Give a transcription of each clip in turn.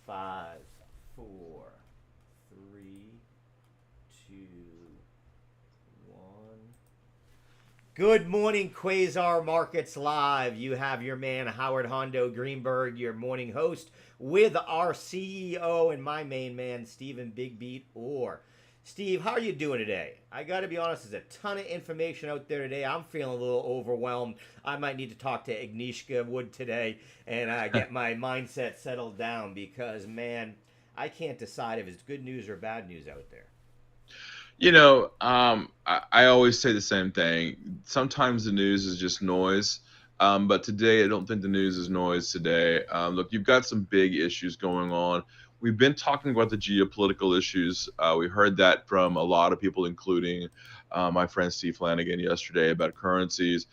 Five, four, three, two, one. Good morning, Quasar Markets Live. You have your man Howard Hondo Greenberg, your morning host, with our CEO and my main man, Stephen Big Beat Orr. Steve, how are you doing today? I got to be honest, there's a ton of information out there today. I'm feeling a little overwhelmed. I might need to talk to Agnieszka Wood today and get my mindset settled down because, man, I can't decide if it's good news or bad news out there. I always say the same thing. Sometimes the news is just noise. But today, I don't think the news is noise today. Look, you've got some big issues going on. We've been talking about the geopolitical issues. We heard that from a lot of people, including my friend Steve Flanagan yesterday about currencies.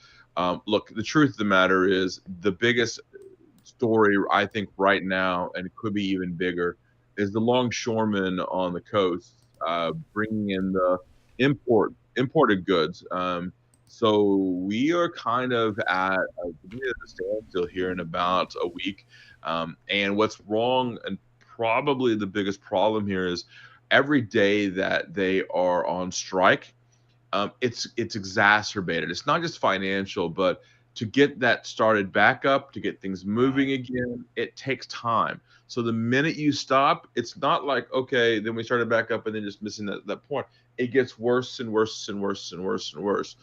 Look, the truth of the matter is the biggest story, I think, right now, and it could be even bigger, is the longshoremen on the coast bringing in the imported goods. So we are kind of at a bit of a standstill here in about a week. And what's wrong, and probably the biggest problem here, is every day that they are on strike, it's exacerbated. It's not just financial, but to get that started back up, to get things moving Right. again, it takes time. So the minute you stop, it's not like, okay, then we started back up and then just missing that point. It gets worse and worse and worse and worse and worse.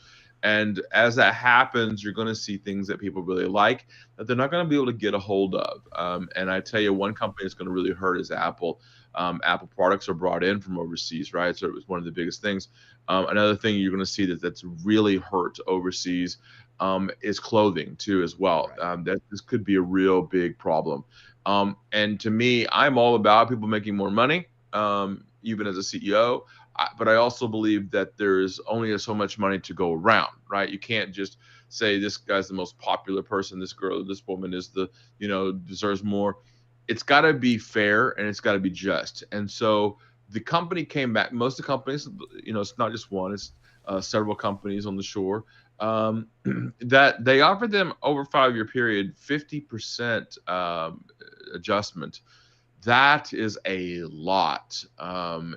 And as that happens, you're going to see things that people really like that they're not going to be able to get a hold of. And I tell you, one company that's going to really hurt is Apple. Apple products are brought in from overseas, right? So it was one of the biggest things. Another thing you're going to see that's really hurt overseas is clothing too, as well. Right. That this could be a real big problem. And to me, I'm all about people making more money, even as a CEO. But I also believe that there's only so much money to go around, right? You can't just say this guy's the most popular person, this girl, this woman is deserves more. It's got to be fair and it's got to be just. And so the company came back. Most of the companies, it's not just one; it's several companies on the shore that they offered them over 5 year period 50% adjustment. That is a lot.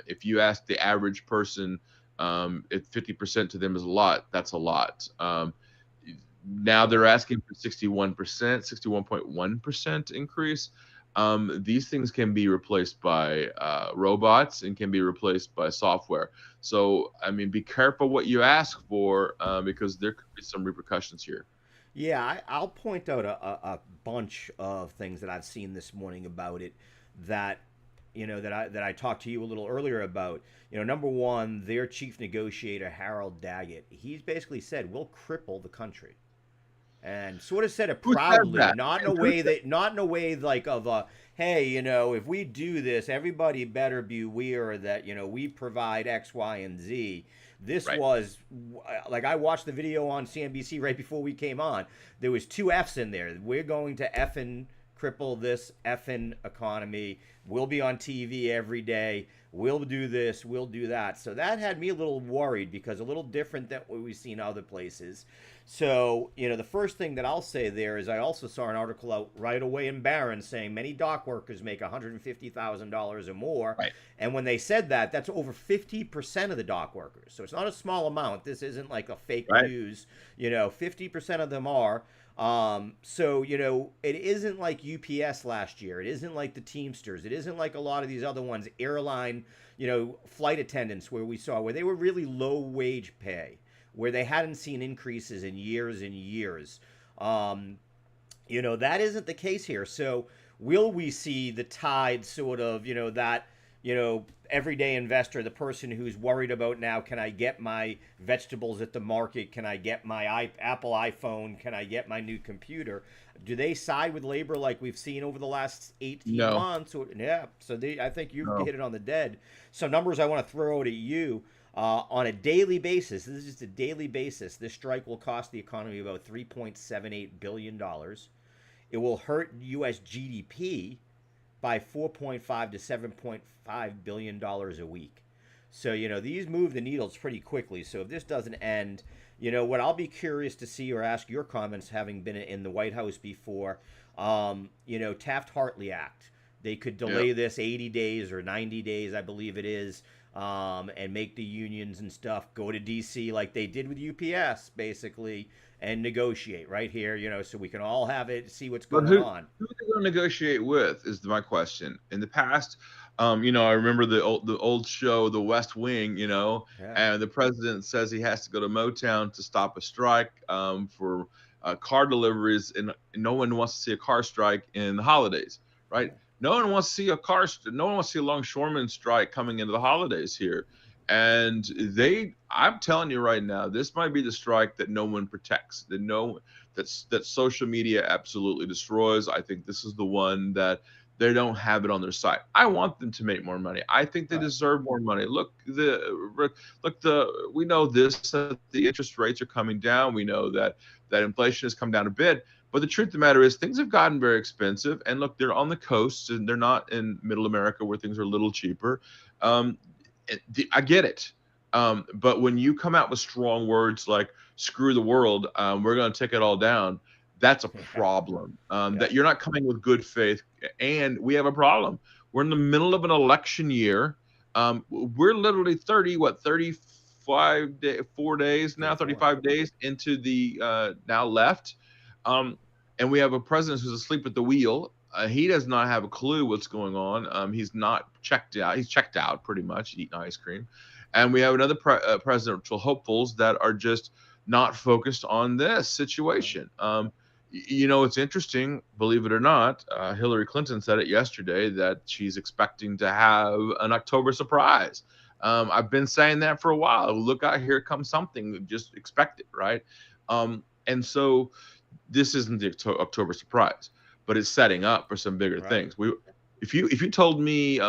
If you ask the average person, if 50% to them is a lot, that's a lot. Now they're asking for 61%, 61.1% increase. These things can be replaced by robots and can be replaced by software. So, I mean, be careful what you ask for because there could be some repercussions here. Yeah, I'll point out a bunch of things that I've seen this morning about it that that I talked to you a little earlier about. Number one, their chief negotiator Harold Daggett, he's basically said we'll cripple the country, and sort of said it Who says proudly, that? not in a And who way that not in a way like of a hey, if we do this, everybody better be aware that we provide X, Y, and Z. This Right. was like I watched the video on CNBC right before we came on. There was two F's in there. We're going to effing cripple this effing economy. We'll be on TV every day. We'll do this. We'll do that. So that had me a little worried because a little different than what we've seen other places. So, the first thing that I'll say there is I also saw an article out right away in Barron saying many dock workers make $150,000 or more. Right. And when they said that, that's over 50% of the dock workers. So it's not a small amount. This isn't like a fake Right. news. 50% of them are. So, it isn't like UPS last year. It isn't like the Teamsters. It isn't like a lot of these other ones, airline, flight attendants where they were really low wage pay, where they hadn't seen increases in years and years. That isn't the case here. So will we see the tide sort of, that, everyday investor, the person who's worried about now, can I get my vegetables at the market? Can I get my Apple iPhone? Can I get my new computer? Do they side with labor like we've seen over the last 18 No. months? Yeah. So I think you've No. hit it on the dead. Some numbers I want to throw out at you. On a daily basis, this is just a daily basis, this strike will cost the economy about $3.78 billion. It will hurt U.S. GDP by 4.5 to $7.5 billion a week. So, these move the needles pretty quickly. So if this doesn't end, what I'll be curious to see or ask your comments, having been in the White House before, Taft-Hartley Act. They could Yeah. delay this 80 days or 90 days, I believe it is, and make the unions and stuff go to DC like they did with UPS, basically, and negotiate right here, so we can all have it, see what's But going on. who are they going to negotiate with is my question. In the past, I remember the old show, The West Wing, Yeah. and the president says he has to go to Motown to stop a strike for car deliveries, and no one wants to see a car strike in the holidays, right? Yeah. No one wants to see no one wants to see a longshoreman strike coming into the holidays here. And I'm telling you right now, this might be the strike that no one protects, that social media absolutely destroys. I think this is the one that they don't have it on their side. I want them to make more money. I think they Right. deserve more money. We know this, that the interest rates are coming down. We know that inflation has come down a bit. But the truth of the matter is things have gotten very expensive. And look, they're on the coast and they're not in middle America where things are a little cheaper. Um, I get it. But when you come out with strong words like "screw the world," we're going to take it all down. That's a Yeah. problem. Yeah. That you're not coming with good faith, and we have a problem. We're in the middle of an election year. We're literally 4 days now, 34. 35 days into the now left, um, and we have a president who's asleep at the wheel. He does not have a clue what's going on. He's not checked out. He's checked out pretty much, eating ice cream. And we have another presidential hopefuls that are just not focused on this Right. situation. It's interesting, believe it or not. Hillary Clinton said it yesterday that she's expecting to have an October surprise. I've been saying that for a while. Look out, here comes something. Just expect it, right? And so this isn't the October surprise, but it's setting up for some bigger Right. things. If you told me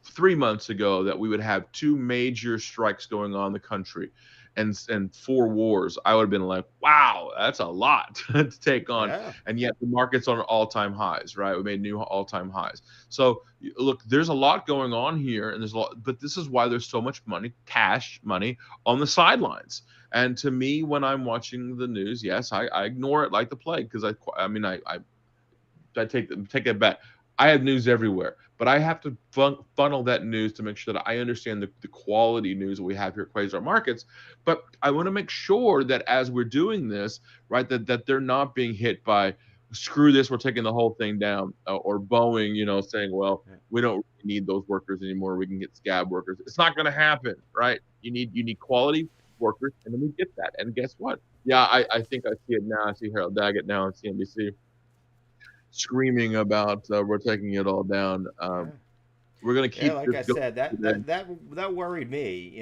3 months ago that we would have two major strikes going on in the country, and four wars, I would have been like, wow, that's a lot to take on. Yeah. And yet the market's on all-time highs, right? We made new all-time highs. So look, there's a lot going on here, and there's a lot, but this is why there's so much money, cash money, on the sidelines. And to me, when I'm watching the news, yes, I ignore it like the plague, because I take it back. I have news everywhere, but I have to funnel that news to make sure that I understand the quality news that we have here at Quasar Markets. But I want to make sure that as we're doing this, right, that they're not being hit by screw this, we're taking the whole thing down, or Boeing, saying, well, Yeah. we don't really need those workers anymore. We can get scab workers. It's not going to happen, right? You need quality workers, and then we get that. And guess what? Yeah, I think I see it now. I see Harold Daggett now on CNBC screaming about we're taking it all down. Yeah. We're going to Yeah, keep like this I going said, today. that worried me.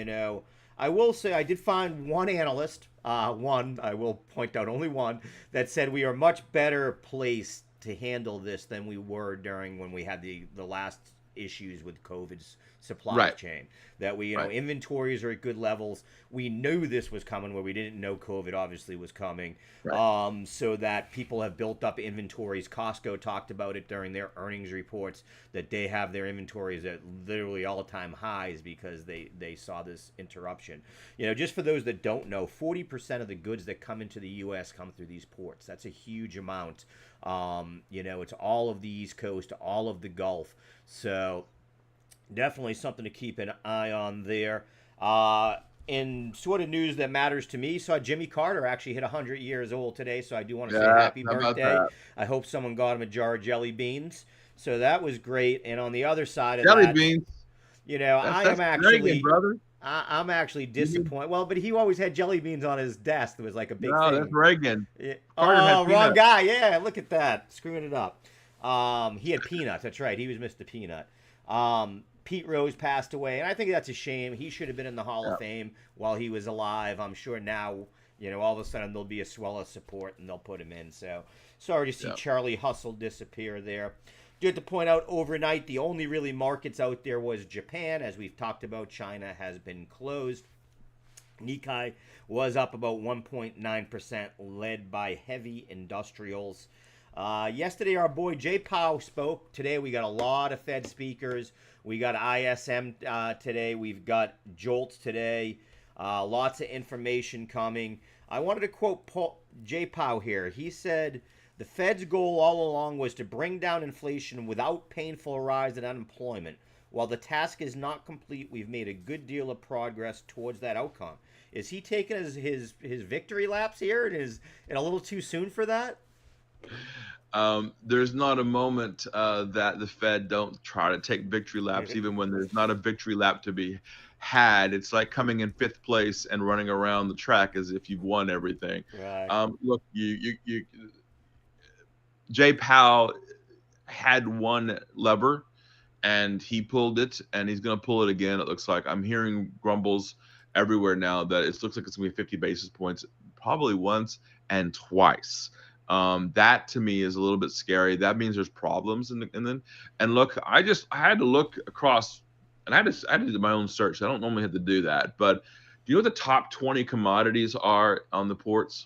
I will say I did find one analyst, one I will point out, only one, that said we are much better placed to handle this than we were during when we had the last issues with COVID's supply Right, chain. That we, right, inventories are at good levels. We knew this was coming where we didn't know COVID obviously was coming. right. So that people have built up inventories. Costco talked about it during their earnings reports that they have their inventories at literally all-time highs because they saw this interruption. Just for those that don't know, 40% of the goods that come into the U.S. come through these ports. That's a huge amount. It's all of the East Coast, all of the Gulf. So definitely something to keep an eye on there. In sort of news that matters to me, saw Jimmy Carter actually hit 100 years old today, so I do want to say Yeah, happy how about birthday. that? I hope someone got him a jar of jelly beans. So that was great. And on the other side of Jelly that, beans. I That's am Reagan, actually brother. I'm actually You need, disappointed. Well, but he always had jelly beans on his desk. It was like a big no, that's thing. Reagan. Carter had Oh, wrong peanuts. guy. Yeah, look at that. Screwing it up. He had peanuts. That's right. He was Mr. Peanut. Pete Rose passed away, and I think that's a shame. He should have been in the Hall Yeah, of Fame while he was alive. I'm sure now, all of a sudden there'll be a swell of support and they'll put him in. So sorry to see yeah. Charlie Hustle disappear there. Do have to point out overnight, the only really markets out there was Japan. As we've talked about, China has been closed. Nikkei was up about 1.9%, led by heavy industrials. Yesterday, our boy Jay Powell spoke. Today, we got a lot of Fed speakers. We got ISM today. We've got JOLTS today. Lots of information coming. I wanted to quote Jay Powell here. He said The Fed's goal all along was to bring down inflation without painful rise in unemployment. While the task is not complete, we've made a good deal of progress towards that outcome. Is he taking his victory laps here, and is it a little too soon for that? There's not a moment that the Fed don't try to take victory laps, even when there's not a victory lap to be had. It's like coming in fifth place and running around the track as if you've won everything. Right. Look, Jay Powell had one lever and he pulled it and he's going to pull it again. It looks like I'm hearing grumbles everywhere now that it looks like it's going to be 50 basis points, probably once and twice. That to me is a little bit scary. That means there's problems and look, I had to look across and I had to do my own search. I don't normally have to do that, but do you know what the top 20 commodities are on the ports?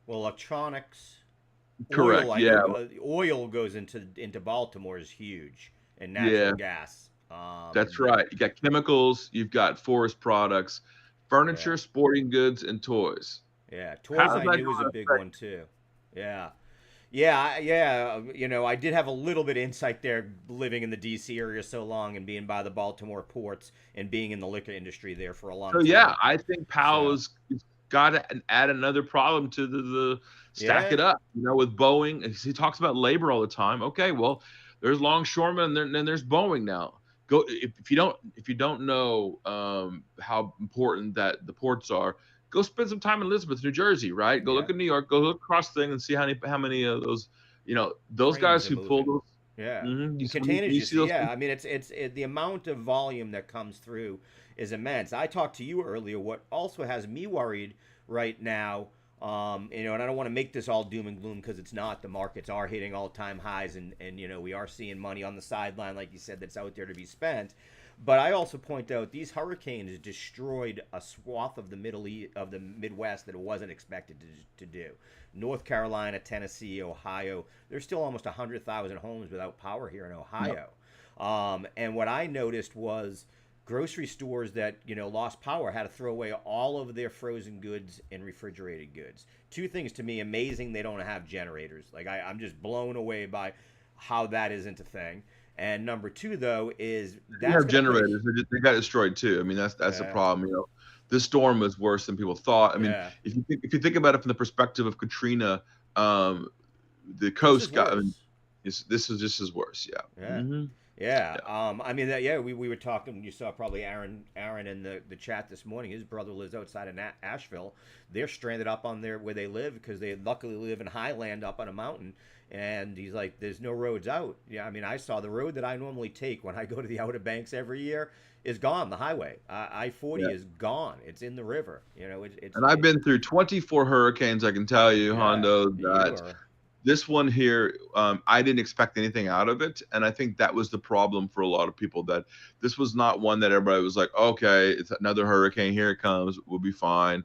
Well, electronics, oil. Correct. I Yeah. know oil goes into Baltimore is huge, and natural Yeah. gas. That's right. You got chemicals, you've got forest products, Yeah, furniture, sporting goods, and toys. yeah. Toys How's I that knew was a going to big affect? one too. Yeah. Yeah, yeah. I did have a little bit of insight there, living in the D.C. area so long and being by the Baltimore ports and being in the liquor industry there for a long So yeah, time. I think Powell So is got to add another problem to the stack yeah, it up. With Boeing, he talks about labor all the time. Okay, well, there's longshoremen and then there's Boeing now. Go if you don't know how important that the ports are, go spend some time in Elizabeth, New Jersey, right? Go yeah. look at New York, go look across thing and see how many of those those Trains guys are who pull moving. those. Yeah, Mm-hmm, and when containers. you You see see, those yeah. things, I mean, the amount of volume that comes through is immense. I talked to you earlier. What also has me worried right now, and I don't want to make this all doom and gloom because it's not. The markets are hitting all-time highs, and we are seeing money on the sideline, like you said, that's out there to be spent. But I also point out these hurricanes destroyed a swath of the of the Midwest that it wasn't expected to do. North Carolina, Tennessee, Ohio. There's still almost 100,000 homes without power here in yeah. Ohio. And what I noticed was grocery stores that lost power had to throw away all of their frozen goods and refrigerated goods. Two things to me amazing. They don't have generators. Like I'm just blown away by how that isn't a thing. And number two, though, is They that's have going to put a generators. They got destroyed too. I mean, that's the yeah, problem. This storm was worse than people thought. I mean, yeah. if you think about it from the perspective of Katrina, um, the This is coast got. I mean, worse. this is just as worse. Yeah. Yeah. Hmm. Yeah. Yeah. I mean that yeah, we were talking, you saw probably Aaron in the chat this morning. His brother lives outside of Asheville. They're stranded up on there where they live because they luckily live in highland up on a mountain. And he's like, there's no roads out. Yeah, I mean, I saw the road that I normally take when I go to the Outer Banks every year is gone. The highway, I-40 Yeah. is gone. It's in the river. And I've been through 24 hurricanes. I can tell you, yeah. Hondo, You that are this one here, I didn't expect anything out of it, and I think that was the problem for a lot of people. That this was not one that everybody was like, okay, it's another hurricane. Here it comes. We'll be fine.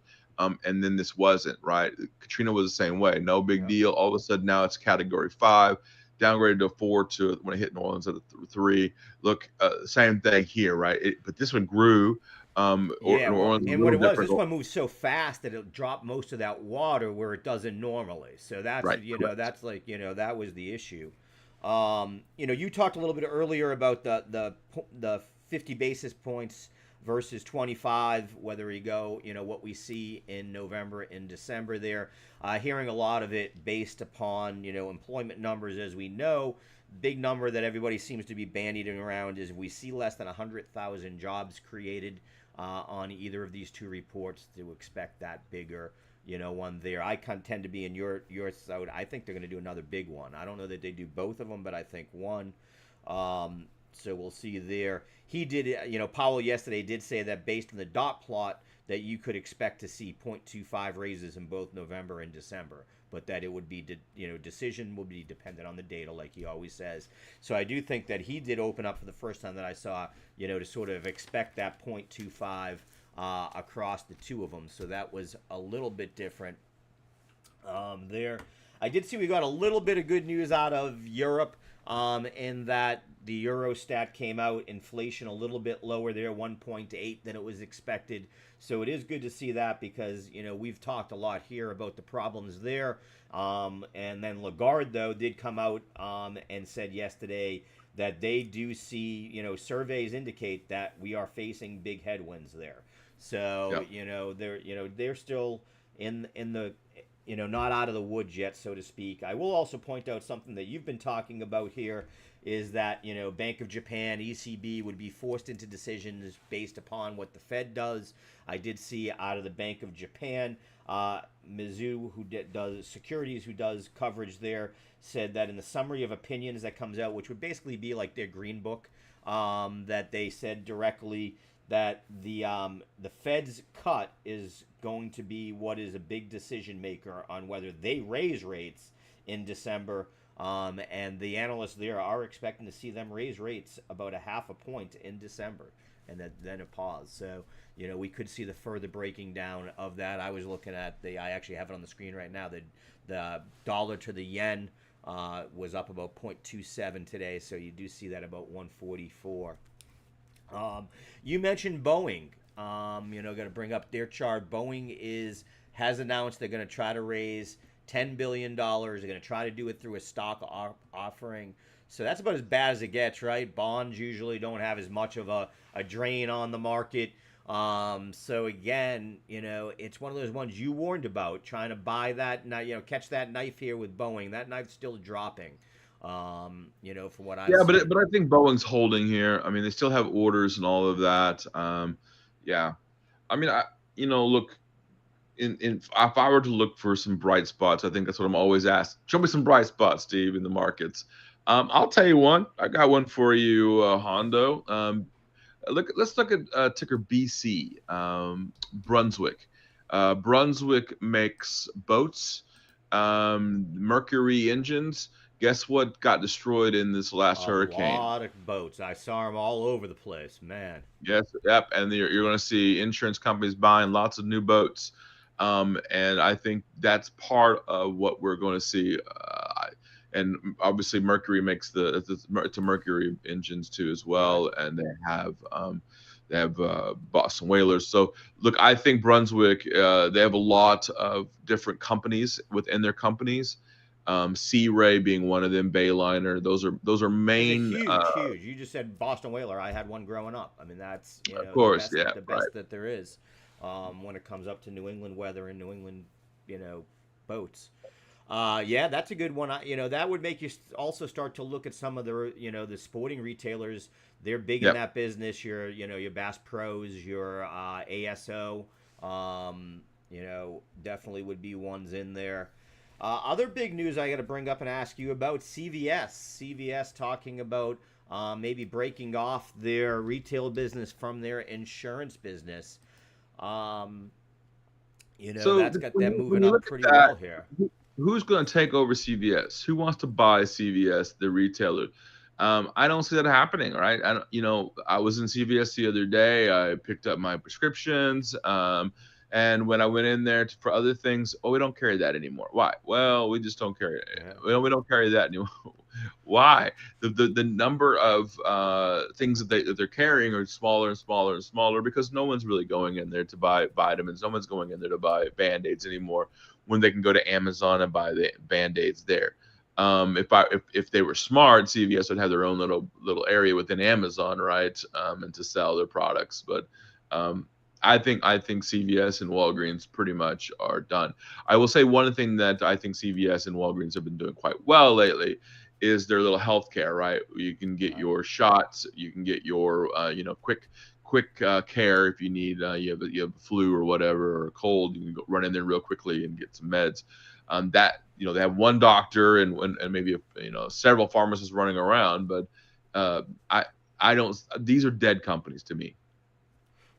And then this wasn't right. Katrina was the same way. No big yeah. deal. All of a sudden now it's Category 5, downgraded to a 4 to when it hit New Orleans at a 3. Look, same thing here, right? But this one grew. Yeah, New well, Orleans was a and what little it was, different. this one moves so fast that it'll drop most of that water where it doesn't normally. So that's, Right. Correct. that's like, that was the issue. You talked a little bit earlier about the 50 basis points versus 25, whether you go, what we see in November and December there. Hearing a lot of it based upon, employment numbers, as we know. Big number that everybody seems to be bandying around is we see less than 100,000 jobs created on either of these two reports to expect that bigger, one there. I tend to be in your side. I think they're going to do another big one. I don't know that they do both of them, but I think one. So we'll see there. He did, Powell yesterday did say that based on the dot plot that you could expect to see 0.25 raises in both November and December, but that it would be, decision will be dependent on the data, like he always says. So I do think that he did open up for the first time that I saw, to sort of expect that 0.25 across the two of them. So that was a little bit different there. I did see we got a little bit of good news out of Europe. in that the Eurostat came out, inflation a little bit lower there, 1.8 than it was expected. So it is good to see that because, we've talked a lot here about the problems there. And then Lagarde, though, did come out and said yesterday that they do see, surveys indicate that we are facing big headwinds there. So, Yeah. they're still in the not out of the woods yet, so to speak. I will also point out something that you've been talking about here is that, Bank of Japan, ECB would be forced into decisions based upon what the Fed does. I did see out of the Bank of Japan, Mizu, who does securities, who does coverage there, said that in the summary of opinions that comes out, which would basically be like their green book, that they said directly that the Fed's cut is going to be what is a big decision maker on whether they raise rates in December. And the analysts there are expecting to see them raise rates about a half a point in December, and then a pause. So, we could see the further breaking down of that. I was looking at I actually have it on the screen right now. The dollar to the yen was up about 0.27 today, so you do see that about 144. You mentioned Boeing. Going to bring up their chart. Boeing has announced they're going to try to raise $10 billion. They're going to try to do it through a stock offering. So that's about as bad as it gets, right? Bonds usually don't have as much of a drain on the market. So again, it's one of those ones you warned about, trying to buy that, catch that knife here with Boeing. That knife's still dropping. From what I've Yeah, seen. but I think Boeing's holding here. I mean, they still have orders and all of that. Yeah, I mean, look, if I were to look for some bright spots, I think that's what I'm always asked. Show me some bright spots, Steve, in the markets. I'll tell you one. I got one for you, Hondo. Let's look at ticker BC, Brunswick. Brunswick makes boats, Mercury engines. Guess what got destroyed in this last A hurricane? lot of boats. I saw them all over the place, man. Yes, yep. And you're going to see insurance companies buying lots of new boats. And I think that's part of what we're going to see. And obviously, Mercury makes it's a Mercury engines too as Right. well, and they have Boston Whalers. So look, I think Brunswick they have a lot of different companies within their companies. Sea Ray being one of them, Bayliner. Those are It's a main. huge. You just said Boston Whaler. I had one growing up. I mean, that's Of the course, best yeah, right. that there is when it comes up to New England weather and New England, boats. Yeah, that's a good one. That would make you also start to look at some of the sporting retailers. They're big in Yep. that business. Your Bass Pros, your ASO. Definitely would be ones in there. Other big news I got to bring up and ask you about CVS. CVS talking about maybe breaking off their retail business from their insurance business. Um, So that's got when them when moving you up look at pretty that, well here. who's going to take over CVS? Who wants to buy CVS, the retailer? I don't see that happening, right? I don't, I was in CVS the other day. I picked up my prescriptions, and when I went in there for other things, oh, we don't carry that anymore. Why? Well, we just don't carry it. Yeah. Well, we don't carry that anymore. Why? The number of things that they're carrying are smaller and smaller and smaller because no one's really going in there to buy vitamins. No one's going in there to buy band-aids anymore when they can go to Amazon and buy the band-aids there. If they were smart, CVS would have their own little area within Amazon, right, and to sell their products. But I think CVS and Walgreens pretty much are done. I will say one thing that I think CVS and Walgreens have been doing quite well lately is their little healthcare, right? You can get Right. your shots, you can get your quick care if you need you have a flu or whatever or a cold. You can go run in there real quickly and get some meds. That they have one doctor and maybe several pharmacists running around, but uh, I I don't. These are dead companies to me.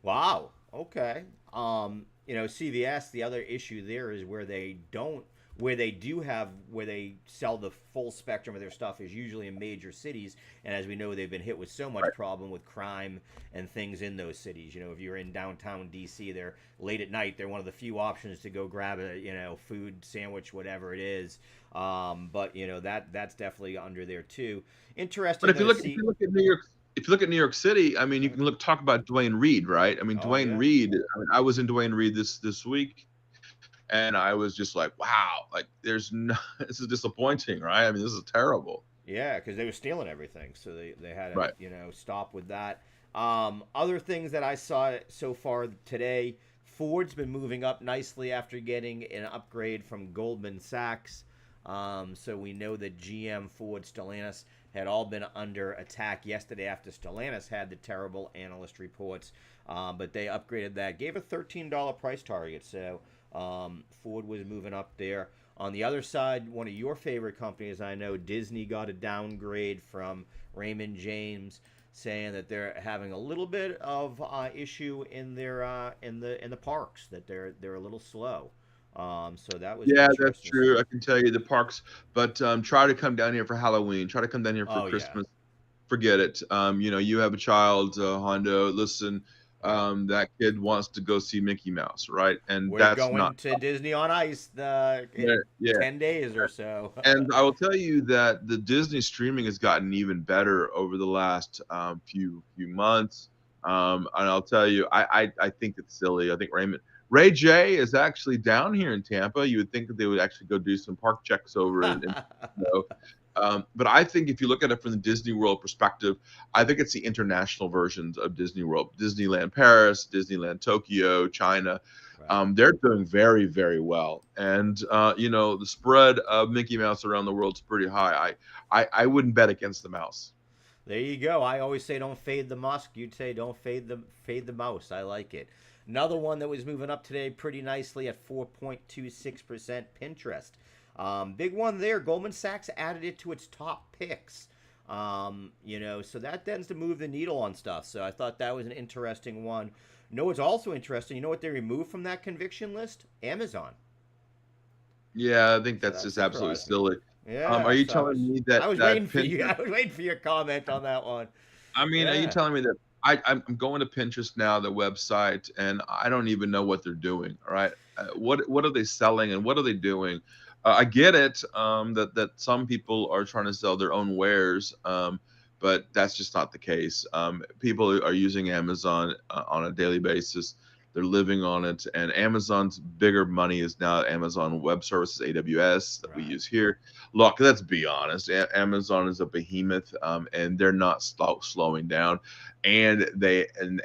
Wow. Okay. CVS. The other issue there is where they sell the full spectrum of their stuff is usually in major cities, and as we know, they've been hit with so much Right. problem with crime and things in those cities. If you're in downtown DC, they're late at night. They're one of the few options to go grab a food sandwich, whatever it is. But that's definitely under there too. But Interesting if though you to look if see. you look at New York if you look at New York City, I mean, you can talk about Dwayne Reed, right? I mean, Oh Dwayne yeah. Reed. I mean, I was in Dwayne Reed this week, and I was just like, wow, like there's no, this is disappointing, right? I mean, this is terrible, Yeah, because they were stealing everything, so they had to right? stop with that. Other things that I saw so far today, Ford's been moving up nicely after getting an upgrade from Goldman Sachs. So we know that GM, Ford, Stellantis had all been under attack yesterday after Stellantis had the terrible analyst reports. But they upgraded that, gave a $13 price target. So Ford was moving up there. On the other side, one of your favorite companies, I know Disney got a downgrade from Raymond James, saying that they're having a little bit of issue in their in the parks, that they're a little slow. So that was Yeah, that's interesting to true. see. I can tell you the parks, but try to come down here for Halloween. Try to come down here for Oh yeah, Christmas. Forget it. You have a child, Hondo. Listen, yeah. that kid wants to go see Mickey Mouse, right? And We're that's not. going to Disney on Ice Yeah, in yeah. 10 days or so. And I will tell you that the Disney streaming has gotten even better over the last few months. And I'll tell you, I think it's silly. I think Ray J is actually down here in Tampa. You would think that they would actually go do some park checks over in you know. But I think if you look at it from the Disney World perspective, I think it's the international versions of Disney World, Disneyland Paris, Disneyland Tokyo, China. Right. They're doing very, very well, and the spread of Mickey Mouse around the world is pretty high. I wouldn't bet against the mouse. There you go. I always say don't fade the musk. You'd say don't fade the mouse. I like it. Another one that was moving up today pretty nicely at 4.26%. Pinterest. Big one there. Goldman Sachs added it to its top picks. So that tends to move the needle on stuff. So I thought that was an interesting one. No, it's also interesting. You know what they removed from that conviction list? Amazon. Yeah, I think So that's that just absolutely surprised me. silly. Are Yeah, you so telling me I that was waiting that for you. Pinterest? I was waiting for your comment on that one. I mean, are you Yeah. telling me that I'm going to Pinterest now, the website, and I don't even know what they're doing? All right, what are they selling and what are they doing? I get it that some people are trying to sell their own wares, but that's just not the case. People are using Amazon on a daily basis. They're living on it, and Amazon's bigger money is now Amazon Web Services (AWS) that we Right. use here. Look, let's be honest. Amazon is a behemoth, and they're not slowing down. And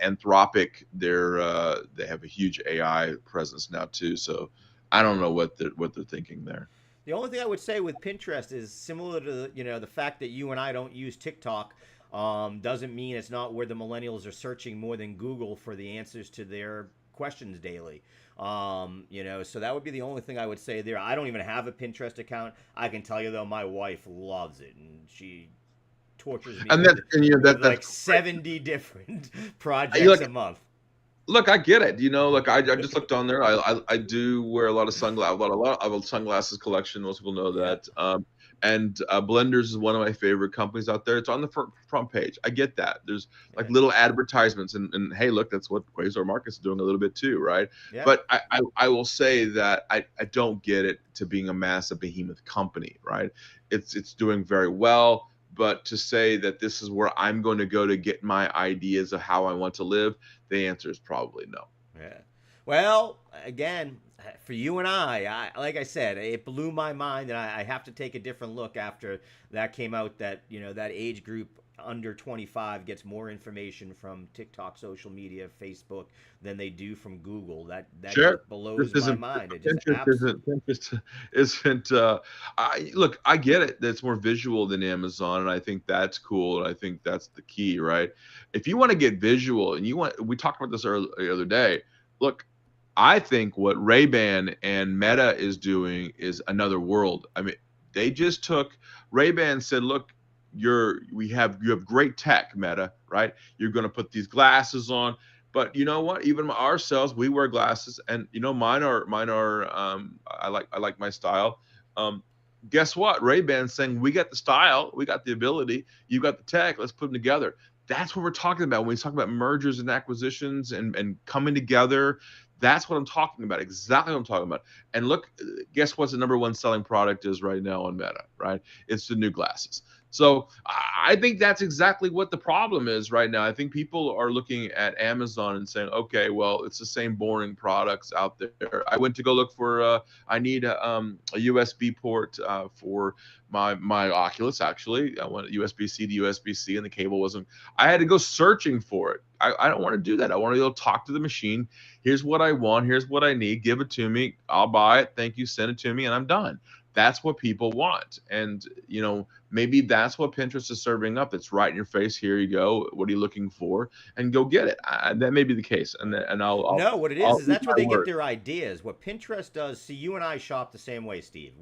Anthropic, they have a huge AI presence now too. So I don't know what they're thinking there. The only thing I would say with Pinterest is similar to the fact that you and I don't use TikTok doesn't mean it's not where the millennials are searching more than Google for the answers to their questions daily. So that would be the only thing I would say there. I don't even have a Pinterest account. I can tell you though, my wife loves it, and she tortures me And with that and you know with that that's like 70 different you projects look a month. look. I get it. Look, I just looked on there. I do wear a lot of sunglasses. A lot of sunglasses collection. Most people know Yeah, that. And Blenders is one of my favorite companies out there. It's on the front page. I get that. There's like yeah, little advertisements, and hey, look, that's what Quasar Market's doing a little bit too, right? yeah. But I will say that I don't get it to being a massive behemoth company, right? It's doing very well, but to say that this is where I'm going to go to get my ideas of how I want to live, the answer is probably no. Yeah. Well, again, for you and I, like I said, it blew my mind, and I have to take a different look after that came out. That that age group under 25 gets more information from TikTok, social media, Facebook than they do from Google. That Sure. just This blows my isn't mind. It just Pinterest isn't I look, I get it. That's more visual than Amazon, and I think that's cool, and I think that's the key, right? If you want to get visual and we talked about this the other day. Look, I think what Ray-Ban and Meta is doing is another world. I mean, they just took Ray-Ban said, "Look, you have great tech, Meta, right? You're going to put these glasses on, but you know what? Even ourselves, we wear glasses, and mine are. I like my style. Um, Guess what? Ray-Ban's saying we got the style, we got the ability, you got the tech. Let's put them together. That's what we're talking about when we talk about mergers and acquisitions and coming together. That's what I'm talking about. Exactly what I'm talking about. And look, guess what's the number one selling product is right now on Meta, right? It's the new glasses. So I think that's exactly what the problem is right now. I think people are looking at Amazon and saying, okay, well, it's the same boring products out there. I went to go look for, I need a USB port for my Oculus, actually. I want USB-C to USB-C, and the cable wasn't. I had to go searching for it. I don't want to do that. I want to go talk to the machine. Here's what I want. Here's what I need. Give it to me. I'll buy it. Thank you. Send it to me, and I'm done. That's what people want. And, maybe that's what Pinterest is serving up. It's right in your face. Here you go. What are you looking for? And go get it. That may be the case. And No, what it I'll is eat that's where my they get word. their ideas. What Pinterest does, see, you and I shop the same way, Steve.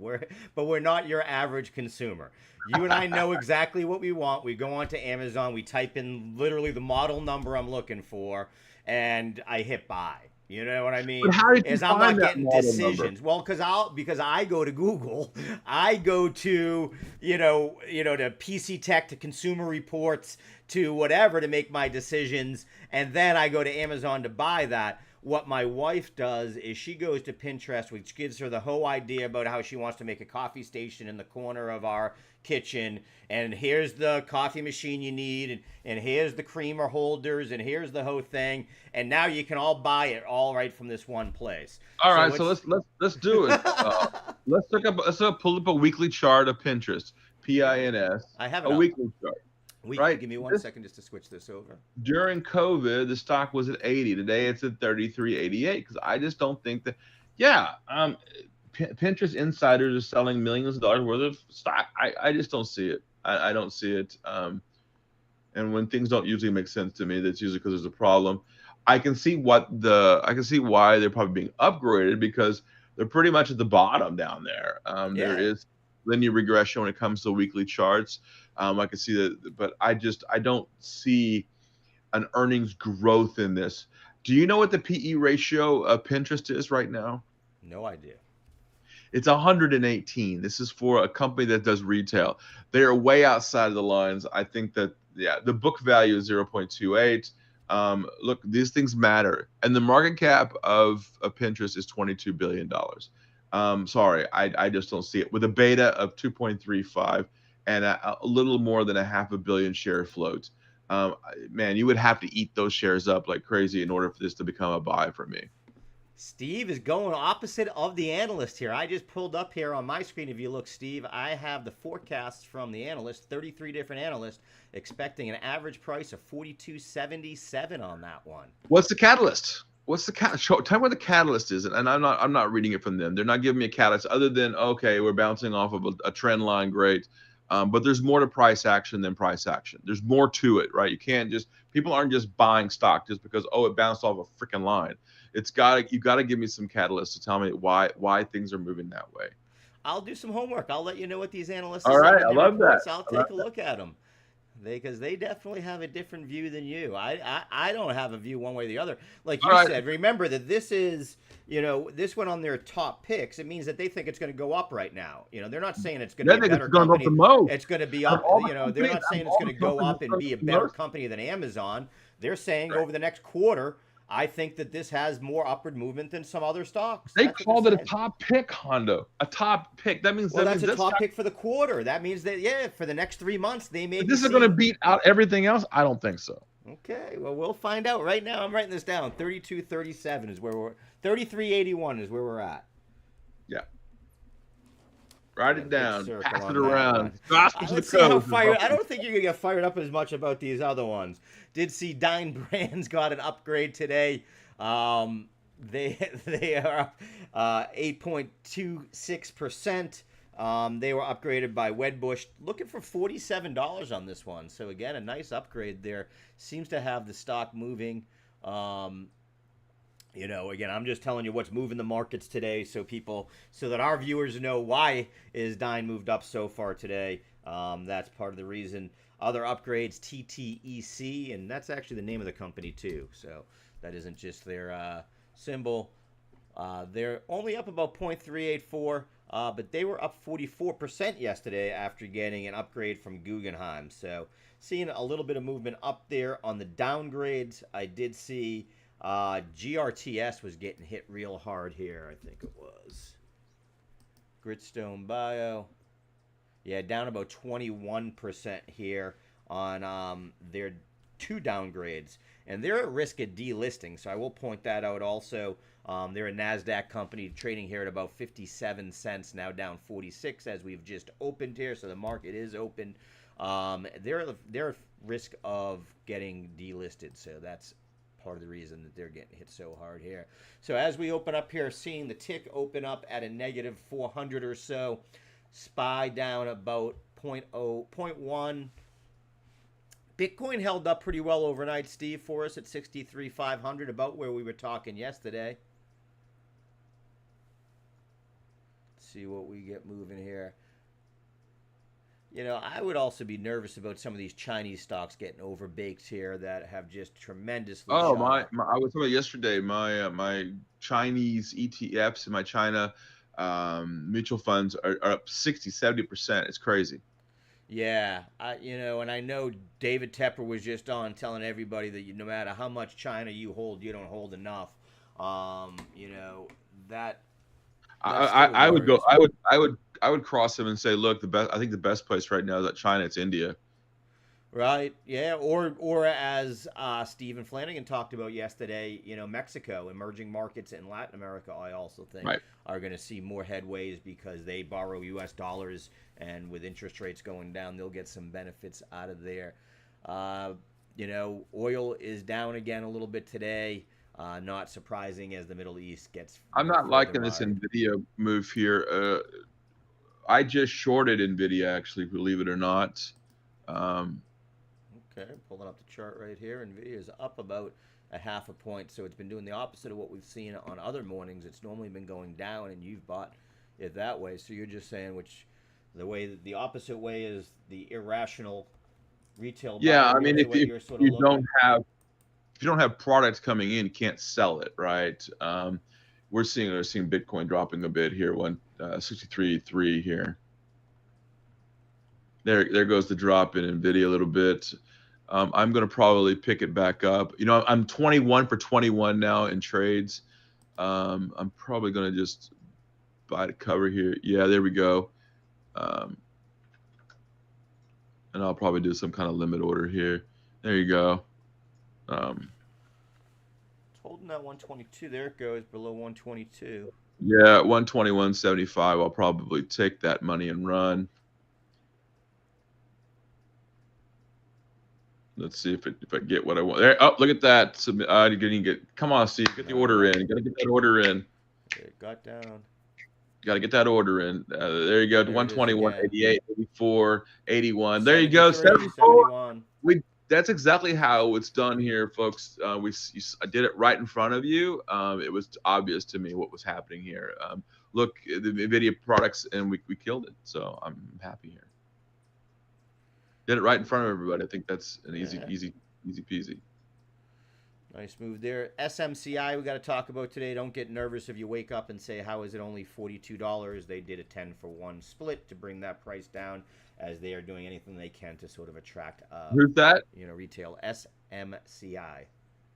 But we're not your average consumer. You and I know exactly what we want. We go onto Amazon, we type in literally the model number I'm looking for, and I hit buy. You know what I But mean? how did you Is I'm find not that getting model number? decisions. Well, because I go to Google, I go to to PC Tech, to Consumer Reports, to whatever to make my decisions, and then I go to Amazon to buy that. What my wife does is she goes to Pinterest, which gives her the whole idea about how she wants to make a coffee station in the corner of our kitchen. And here's the coffee machine you need, and here's the creamer holders, and here's the whole thing. And now you can all buy it all right from this one place. All So right, so it's let's do it. Let's pull up a weekly chart of Pinterest, okay. PINS, I have it a up. weekly chart, Weekly. right? Give me one This second just to switch this over. during COVID, the stock was at 80. Today it's at 33.88 because I just don't think that. Yeah, Pinterest insiders are selling millions of dollars worth of stock. I just don't see it. I don't see it. And when things don't usually make sense to me, that's usually because there's a problem. I can see why they're probably being upgraded because they're pretty much at the bottom down there. There Yeah. is linear regression when it comes to weekly charts. I can see that, but I don't see an earnings growth in this. Do you know what the PE ratio of Pinterest is right now? No idea. It's 118. This is for a company that does retail. They are way outside of the lines. I think that, yeah, the book value is 0.28. Look, these things matter. And the market cap of Pinterest is $22 billion. Sorry, I just don't see it. With a beta of 2.35 and a little more than a half a billion share float. Man, you would have to eat those shares up like crazy in order for this to become a buy for me. Steve is going opposite of the analyst here. I just pulled up here on my screen. If you look, Steve, I have the forecasts from the analysts, 33 different analysts, expecting an average price of 42.77 on that one. What's the catalyst? What's the catalyst? Tell me what the catalyst is, and I'm not reading it from them. They're not giving me a catalyst other than okay, we're bouncing off of a trend line, great. But there's more to price action than price action. There's more to it, right? You can't just people aren't just buying stock just because it bounced off a freaking line. You gotta give me some catalyst to tell me why things are moving that way. I'll do some homework. I'll let you know what these analysts are All saying right, in I their love that. reports. I'll I love take a look at them. Because they definitely have a different view than you. I don't have a view one way or the other. Like All you right. said, remember that this is, this went on their top picks. It means that they think it's going to go up right now. They're not saying it's going to I be a think it's better going to go up the company. most. It's going to be Out of up. all the They're companies, not out of saying it's all going the to go companies, up it's and going to be a go up the better most. company than Amazon. They're saying Right. over the next quarter, I think that this has more upward movement than some other stocks. They That's what they're called it a saying. top pick, Hondo. A top pick. That means Well, that's a this guy, top pick for the quarter. That means that, yeah, for the next 3 months, they may be this is going to seeing. beat out everything else. I don't think so. Okay, well, we'll find out. Right now, I'm writing this down. 32.37 is where we're. 33.81 is where we're at. Yeah. Write A it big down. circle Pass it on that around. one. Gospel to the Let's see how coast. fired. I don't think you're gonna get fired up as much about these other ones. Did see Dine Brands got an upgrade today. They are up 8.26%. They were upgraded by Wedbush, looking for $47 on this one. So again, a nice upgrade there. Seems to have the stock moving. Again, I'm just telling you what's moving the markets today, so that our viewers know why is Dine moved up so far today. That's part of the reason. Other upgrades, TTEC, and that's actually the name of the company too. So that isn't just their symbol. They're only up about 0.384, but they were up 44% yesterday after getting an upgrade from Guggenheim. So seeing a little bit of movement up there on the downgrades. I did see GRTS was getting hit real hard here, I think it was. Gritstone Bio. Yeah, down about 21% here on their two downgrades. And they're at risk of delisting, so I will point that out also. They're a NASDAQ company trading here at about 57 cents, now down 46 as we've just opened here, so the market is open. They're at risk of getting delisted, so that's part of the reason that they're getting hit so hard here. So as we open up here, seeing the tick open up at a negative 400 or so, SPY down about 0.1. Bitcoin held up pretty well overnight, Steve, for us at 63,500, about where we were talking yesterday. Let's see what we get moving here. You know, I would also be nervous about some of these Chinese stocks getting overbaked here that have just tremendously Oh, shot up. I was talking about yesterday. My Chinese ETFs and my China mutual funds are up 60-70%. It's crazy. Yeah, and I know David Tepper was just on telling everybody that no matter how much China you hold, you don't hold enough. That I would go. I would cross them and say, look, I think the best place right now is not China. It's India. Right. Yeah. Or as Stephen Flanagan talked about yesterday, Mexico, emerging markets in Latin America, I also think are going to see more headways because they borrow U.S. dollars, and with interest rates going down, they'll get some benefits out of there. Oil is down again a little bit today. Not surprising as the Middle East gets. I'm not liking this NVIDIA move here. I just shorted NVIDIA, actually, believe it or not. Okay, pulling up the chart right here. NVIDIA is up about a half a point, so it's been doing the opposite of what we've seen on other mornings. It's normally been going down, and you've bought it that way. So you're just saying the opposite way is the irrational retail. Yeah, I mean, if you don't have products coming in, you can't sell it, right? We're seeing Bitcoin dropping a bit here, 63.3 here. There goes the drop in NVIDIA a little bit. I'm going to probably pick it back up. I'm 21 for 21 now in trades. I'm probably going to just buy the cover here. Yeah, there we go. And I'll probably do some kind of limit order here. There you go. Holding that 122. There it goes, below 122. Yeah, 121.75. I'll probably take that money and run. Let's see if I get what I want. There. Oh, look at that. Come on, Steve. Get the order in. Got to get that order in. It got down. Got to get that order in. There you go. 121, 88, 84, 81. There you go. 71. That's exactly how it's done here, folks. I did it right in front of you. It was obvious to me what was happening here. Look, the NVIDIA products, and we killed it. So I'm happy here. Did it right in front of everybody. I think that's an easy peasy. Nice move there. SMCI we got to talk about today. Don't get nervous if you wake up and say, how is it only $42? They did a 10-for-1 split to bring that price down, as they are doing anything they can to sort of attract who's that? Retail. SMCI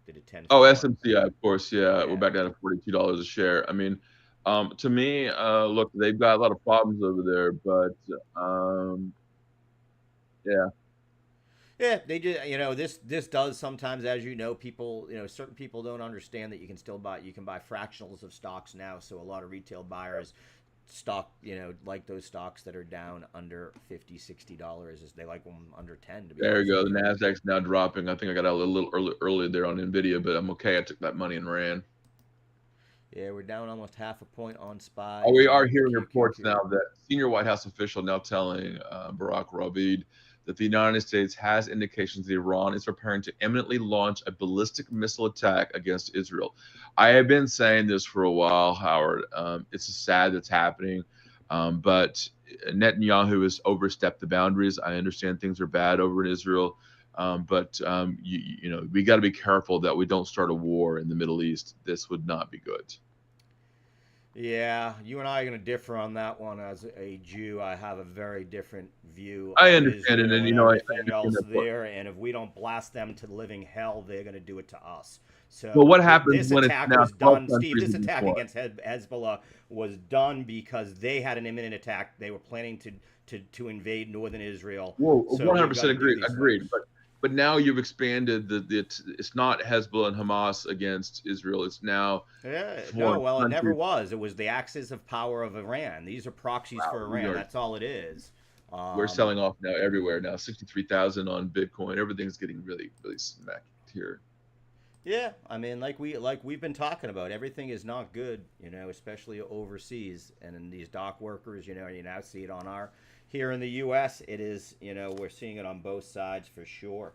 did a 10. Oh, SMCI, of course. Yeah, we're back down to $42 a share. I mean, to me, look, they've got a lot of problems over there, but yeah. Yeah, they just, this does sometimes, as people, certain people don't understand that you can still buy fractionals of stocks now. So a lot of retail buyers like those stocks that are down under $50-$60, as they like them under 10 to be. There you go. The Nasdaq's now dropping. I think I got out a little early there on NVIDIA, but I'm okay. I took that money and ran. Yeah, we're down almost half a point on SPY. Oh, we are hearing reports now that senior White House official now telling Barack Ravid that the United States has indications that Iran is preparing to imminently launch a ballistic missile attack against Israel. I have been saying this for a while, Howard. It's sad that's happening, but Netanyahu has overstepped the boundaries. I understand things are bad over in Israel, but we got to be careful that we don't start a war in the Middle East. This would not be good. Yeah, you and I are going to differ on that one. As a Jew, I have a very different view I of understand it, Israel and and I everything understand else that part. there. And if we don't blast them to living hell, they're going to do it to us. But So what happens this when it's attack now was 12 done, Steve. countries This against attack one? against Hezbollah was done because they had an imminent attack. They were planning to invade northern Israel. Well, So we've got 100% to do agreed. these Agreed. things. But now you've expanded it's not Hezbollah and Hamas against Israel. It's now Yeah, no, foreign well, it never countries. was. It was the axis of power of Iran. These are proxies Wow, for Iran. That's all it is. we're Um, selling off now everywhere. Now 63,000 on Bitcoin. Everything's getting really really smacked here. yeah, I mean, like we've been talking about, everything is not good, especially overseas and in these dock workers. You now see it on our here in the U.S. It is, we're seeing it on both sides for sure.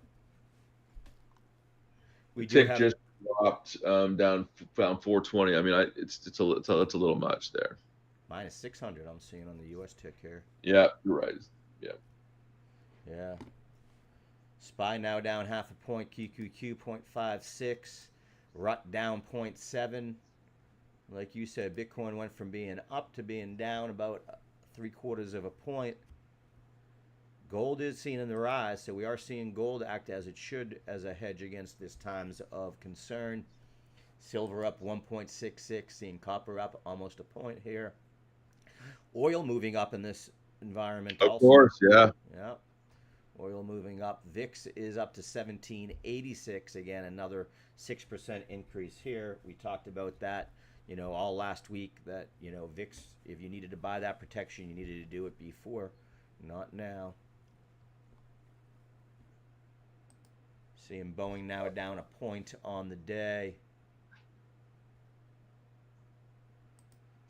The We do tick have just dropped down found 420. I mean, it's a little much there. minus 600. I'm seeing on the U.S. tick here. Yeah, you're right. Yeah. Yeah. SPY now down half a point, QQQ 0.56, RUT down zero point 0.7. Like you said, Bitcoin went from being up to being down about 3/4 of a point. Gold is seen in the rise, so we are seeing gold act as it should as a hedge against this times of concern. Silver up 1.66, seeing copper up almost a point here. Oil moving up in this environment Of also. course, yeah. Yeah. Oil moving up. VIX is up to 1786. Again, another 6% increase here. We talked about that, all last week that, VIX, if you needed to buy that protection, you needed to do it before, not now. Seeing Boeing now down a point on the day.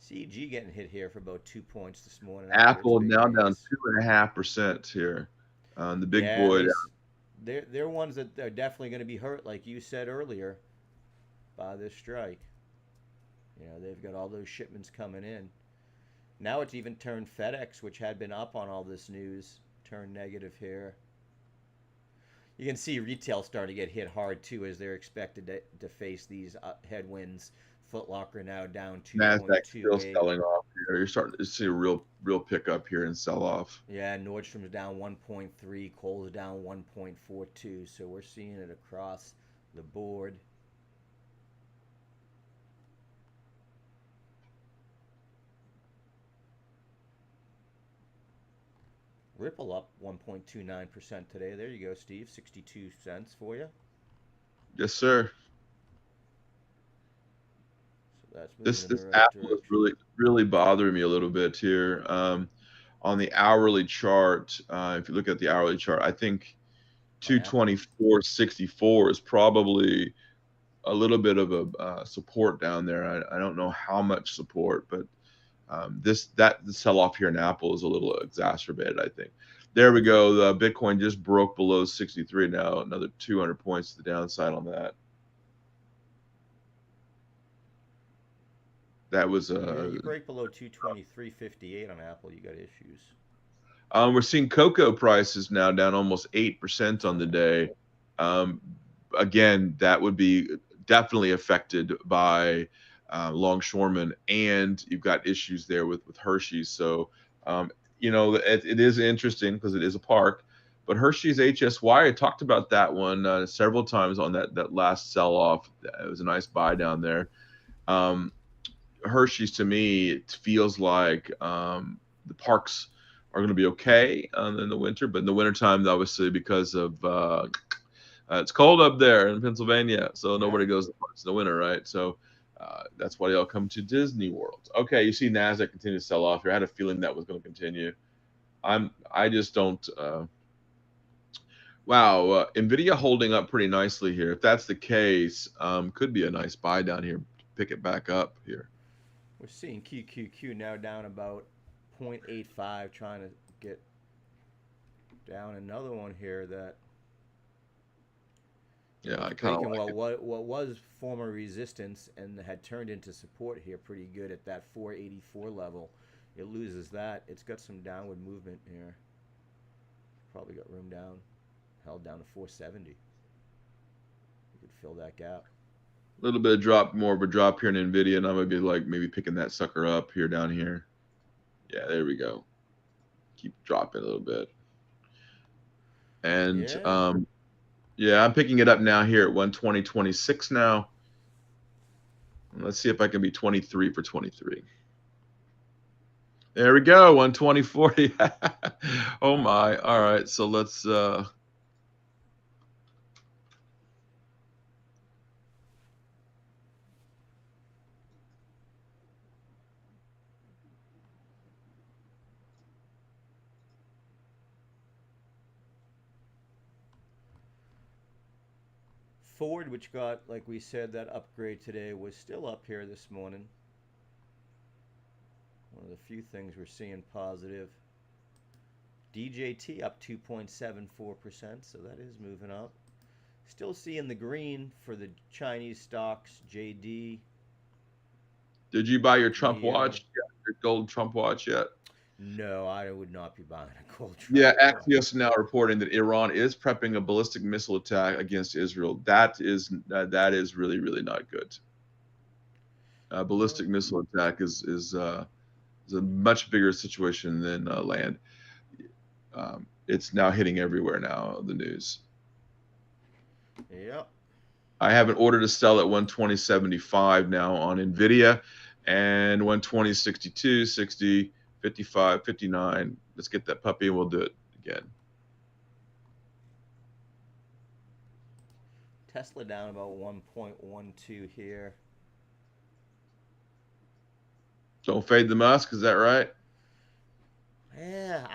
CG getting hit here for about 2 points this morning after its Apple big now down raise. 2.5% here. The big Yeah, boy. they're ones that are definitely going to be hurt, like you said earlier, by this strike. They've got all those shipments coming in. Now it's even turned FedEx, which had been up on all this news, turned negative here. You can see retail starting to get hit hard too, as they're expected to face these headwinds. Foot Locker now down Nasdaq still 2.28. selling off here. You're starting to see a real pickup here and sell off. Yeah, Nordstrom's down 1.3, Kohl's down 1.42. So we're seeing it across the board. Ripple up 1.29% today. There you go, Steve. 62 cents for you. Yes, sir. So that's moving This in the this right Apple is direction. really bothering me a little bit here. On the hourly chart, if you look at the hourly chart, I think On Apple? 224.64 is probably a little bit of a support down there. I don't know how much support, but the sell off here in Apple is a little exacerbated, I think. There we go. The Bitcoin just broke below 63 now, another 200 points to the downside on that. That was Yeah, you break below 223.58 on Apple, you got issues. we're seeing cocoa prices now down almost 8% on the Yeah. day. Um, Again, that would be definitely affected by longshoremen, and you've got issues there with Hershey's. So, it is interesting because it is a park, but Hershey's HSY, I talked about that one several times on that last sell off. It was a nice buy down there. Um, Hershey's to me, it feels like the parks are going to be okay in the winter, but in the wintertime, obviously, because of it's cold up there in Pennsylvania, so Yeah. nobody goes to the parks in the winter, right? So that's why they all come to Disney World. Okay, you see Nasdaq continue to sell off here. I had a feeling that was going to continue. I just don't. Wow, Nvidia holding up pretty nicely here. If that's the case, could be a nice buy down here. Pick it back up here. We're seeing QQQ now down about 0.85, trying to get down another one here that Yeah, it's I kind of breaking like it. what was former resistance and had turned into support here pretty good at that 484 level. It loses that. It's got some downward movement here. Probably got room down, held down to 470. You could fill that gap. A little bit of drop, more of a drop here in Nvidia, and I'm gonna be like maybe picking that sucker up here down here. Yeah, there we go. Keep dropping a little bit, and Yeah. yeah, I'm picking it up now here at 120.26 now. Let's see if I can be 23 for 23. There we go, 120.40. Oh my! All right, so let's. Ford, which got, like we said, that upgrade today, was still up here this morning. One of the few things we're seeing positive. DJT up 2.74%, so that is moving up. Still seeing the green for the Chinese stocks, JD. Did you buy your Trump Neo. watch? Your gold Trump watch yet? No, I would not be buying a gold Yeah, Trump watch. Axios now reporting that Iran is prepping a ballistic missile attack against Israel. That is really really not good. Well, Ballistic missile attack is a much bigger situation than land. It's now hitting everywhere now. The news. yep. I have an order to sell at 120.75 now on Nvidia, and 120.62, 60, 55, 59. Let's get that puppy and we'll do it again. Tesla down about 1.12 here. Don't fade the Musk, is that right? Yeah,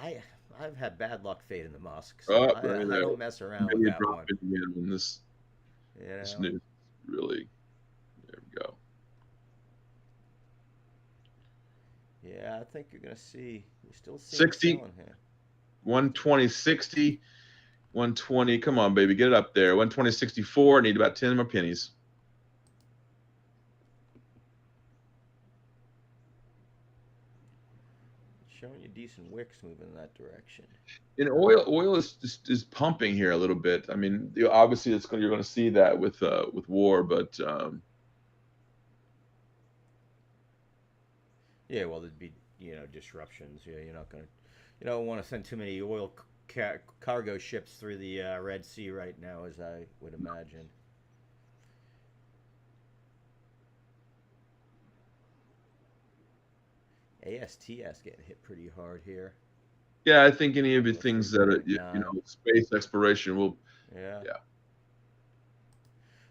I've had bad luck fading the Musk, so Oh, I, I don't mess around with maybe that drop one. it again when this You this know. news really. There we go. Yeah, I think you're gonna see. You're still seeing 60, selling here. 120, 60, 120. Come on, baby, get it up there. 120.64. Need about 10 more pennies. Showing you decent wicks moving in that direction. And oil is pumping here a little bit. I mean, obviously you're going to see that with war, but Yeah, well, there'd be disruptions. Yeah, you're not gonna. You don't want to send too many oil cargo ships through the Red Sea right now, as I would imagine. ASTS getting hit pretty hard here. yeah, I think any of the Almost things that are, 3.9. space exploration will, Yeah. yeah.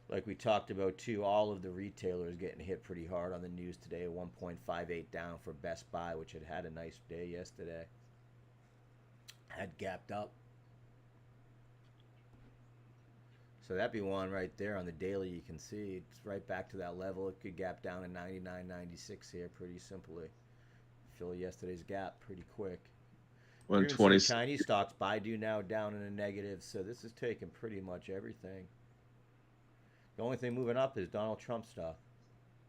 Like we talked about too, all of the retailers getting hit pretty hard on the news today. 1.58 down for Best Buy, which had a nice day yesterday. Had gapped up. So that'd be one right there on the daily. You can see it's right back to that level. It could gap down to 99.96 here pretty simply. Fill yesterday's gap pretty quick. You're even 120. seeing Chinese stocks, Baidu now down in a negative. So this is taking pretty much everything. The only thing moving up is Donald Trump stock,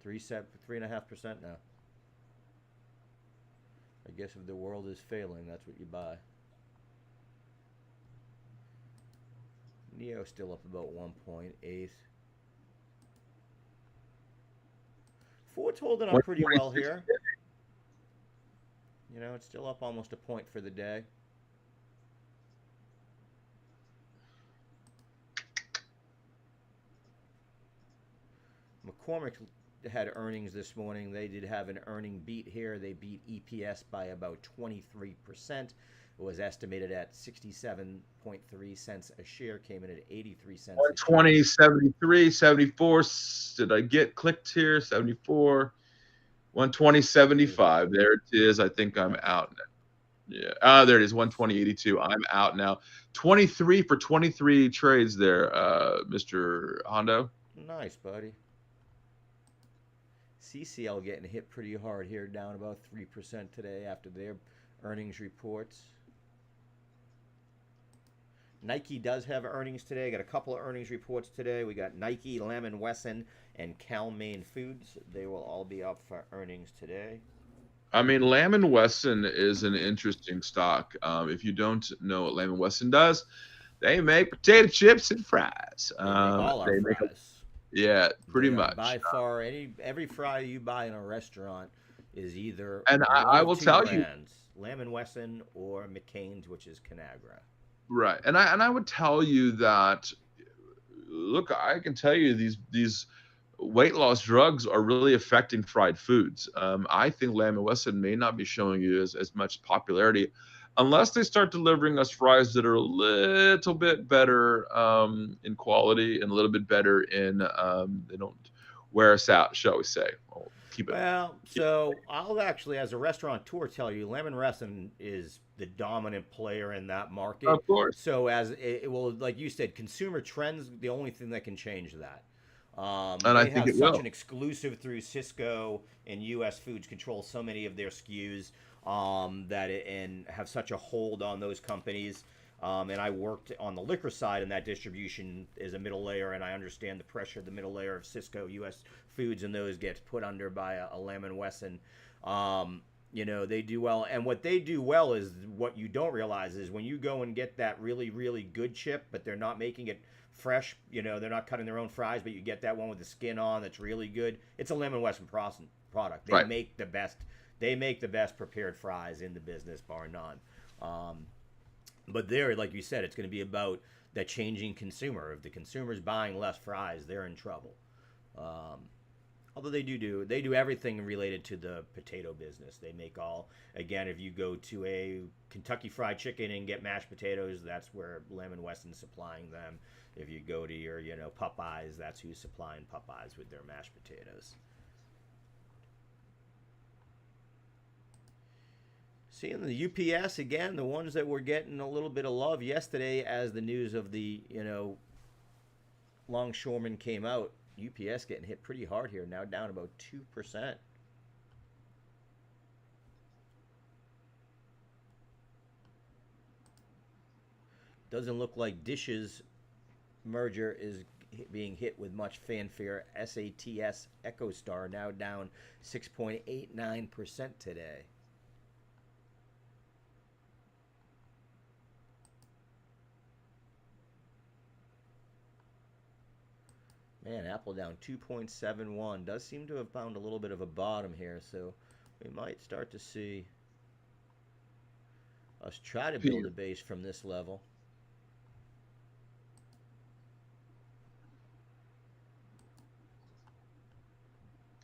3.5% now. I guess if the world is failing, that's what you buy. Neo still up about 1.8. Ford's holding up pretty well here. It's still up almost a point for the day. McCormick had earnings this morning. They did have an earning beat here. They beat EPS by about 23%. It was estimated at 67.3 cents a share, came in at 83 cents a share. 120, 73, 74. Did I get clicked here? 74. 120.75. There it is. I think I'm out now. Yeah. There it is. 120.82. I'm out now. 23 for 23 trades there, Mr. Hondo. Nice, buddy. CCL getting hit pretty hard here, down about 3% today after their earnings reports. Nike does have earnings today. Got a couple of earnings reports today. We got Nike, Lamb & Wesson, and Cal-Maine Foods. They will all be up for earnings today. I mean, Lamb & Wesson is an interesting stock. If you don't know what Lamb & Wesson does, they make potato chips and fries. They make all our fries. Yeah, pretty They are much. by far every fry you buy in a restaurant is either And one I of will two tell you, brands: Lamb and Wesson or McCain's, which is Conagra. right? And I would tell you that, look, I can tell you these weight loss drugs are really affecting fried foods. I think Lamb and Weston may not be showing you as much popularity unless they start delivering us fries that are a little bit better in quality and a little bit better in they don't wear us out, shall we say? I'll Well, keep so I'll actually, as a restaurateur, tell you, Lemon Wesson is the dominant player in that market. of course, So as it will, like you said, consumer trends, the only thing that can change that. and I They think have it such will. an exclusive through Cisco, and U.S. Foods control so many of their SKUs, and have such a hold on those companies. And I worked on the liquor side, and that distribution is a middle layer, and I understand the pressure the middle layer of Cisco, U.S. Foods, and those gets put under by a Lamb and Wesson. They do well, and what they do well is what you don't realize is when you go and get that really, really good chip, but they're not making it fresh. They're not cutting their own fries, but you get that one with the skin on that's really good. It's a Lamb and Wesson product. They Right. make the best. They make the best prepared fries in the business, bar none. But there, like you said, it's going to be about that changing consumer. If the consumer's buying less fries, they're in trouble. Um, Although they do everything related to the potato business. They make all, again, if you go to a Kentucky Fried Chicken and get mashed potatoes, that's where Lamb and Weston's supplying them. If you go to your Popeyes, that's who's supplying Popeyes with their mashed potatoes. Seeing the UPS again, the ones that were getting a little bit of love yesterday as the news of the longshoreman came out. UPS getting hit pretty hard here, now down about 2%. Doesn't look like Dish's merger is being hit with much fanfare. SATS EchoStar now down 6.89% today. Man, Apple down 2.71. Does seem to have found a little bit of a bottom here, so we might start to see us try to build a base from this level.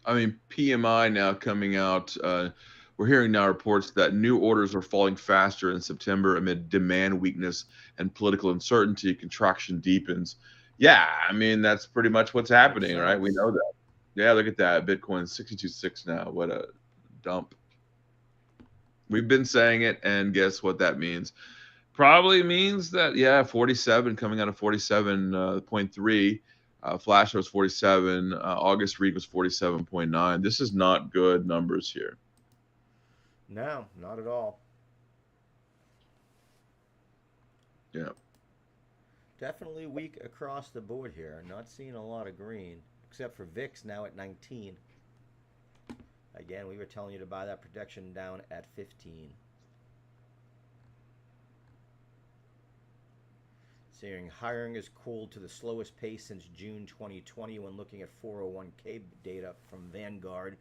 I mean, PMI now coming out. We're hearing now reports that new orders are falling faster in September amid demand weakness and political uncertainty. Contraction deepens. Yeah, I mean that's pretty much what's Makes happening, right? We sense. know that. Yeah, look at that. Bitcoin 62.6 now. What a dump. We've been saying it, and guess what that means? Probably means that, yeah, 47 coming out of 47.3. Flash was 47. August Reed was 47.9. This is not good numbers here. No, not at all. Yeah. Definitely weak across the board here. Not seeing a lot of green, except for VIX now at 19. Again, we were telling you to buy that protection down at 15. Seeing hiring is cooled to the slowest pace since June 2020 when looking at 401k data from Vanguard.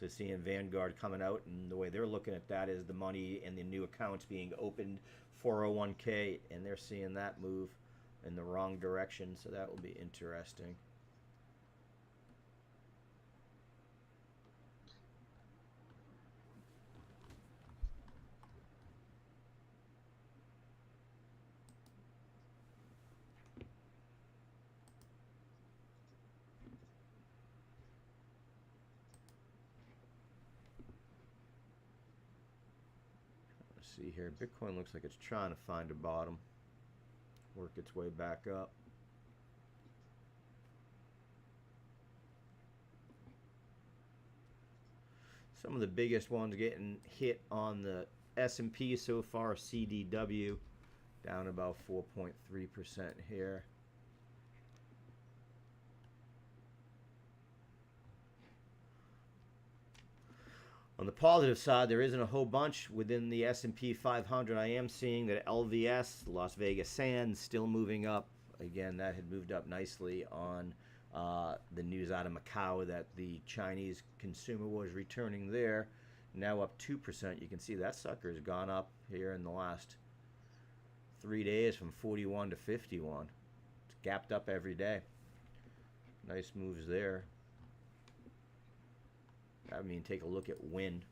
So seeing Vanguard coming out, and the way they're looking at that is the money and the new accounts being opened 401k, and they're seeing that move in the wrong direction. So that will be interesting. Let's see here. Bitcoin looks like it's trying to find a bottom, work its way back up. Some of the biggest ones getting hit on the S&P so far, CDW down about 4.3% here. On the positive side, there isn't a whole bunch within the S&P 500. I am seeing that LVS, Las Vegas Sands, still moving up. Again, that had moved up nicely on The news out of Macau that the Chinese consumer was returning there, now up 2%. You can see that sucker's gone up here in the last 3 days from 41 to 51. It's gapped up every day. Nice moves there. I mean, take a look at Wynn.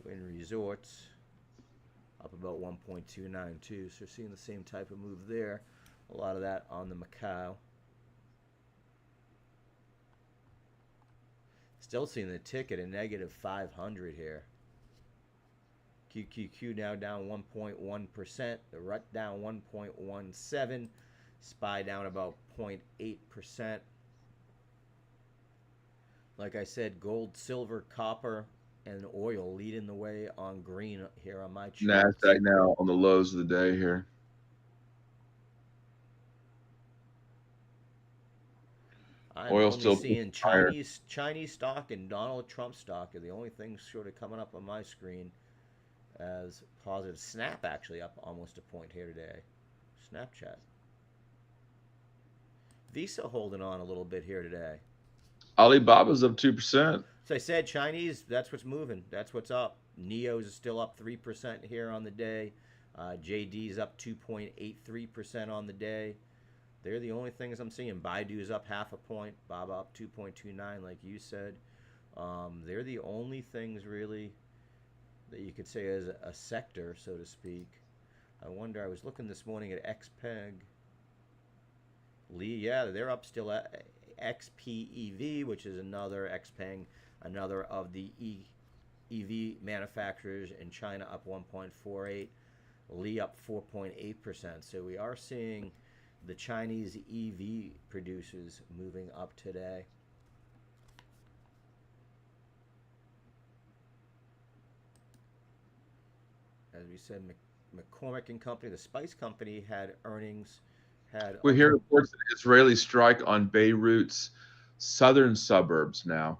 Wynn Resorts up about 1.292. So seeing the same type of move there. A lot of that on the Macau. Still seeing the ticket at negative 500 here. QQQ now down 1.1%. The RUT down 1.17. SPY down about 0.8%. Like I said, gold, silver, copper, and oil leading the way on green here on my chart. NASDAQ now on the lows of the day here. I'm Oil only still seeing higher. Chinese stock and Donald Trump stock are the only things sort of coming up on my screen as positive. Snap actually up almost a point here today. Snapchat. Visa holding on a little bit here today. Alibaba's up 2%. So I said Chinese, that's what's moving. That's what's up. Neos is still up 3% here on the day. JD's up 2.83% on the day. They're the only things I'm seeing. Baidu's up half a point. Baba up 2.29 like you said. They're the only things really that you could say as a sector, so to speak. I wonder, I was looking this morning at XPEG. Lee, yeah, they're up still at XPEV, which is another XPeng, another of the EV manufacturers in China, up 1.48. Lee up 4.8%. So we are seeing the Chinese EV producers moving up today. As we said, McCormick and Company, the Spice Company, had earnings. We hear reports of an Israeli strike on Beirut's southern suburbs now.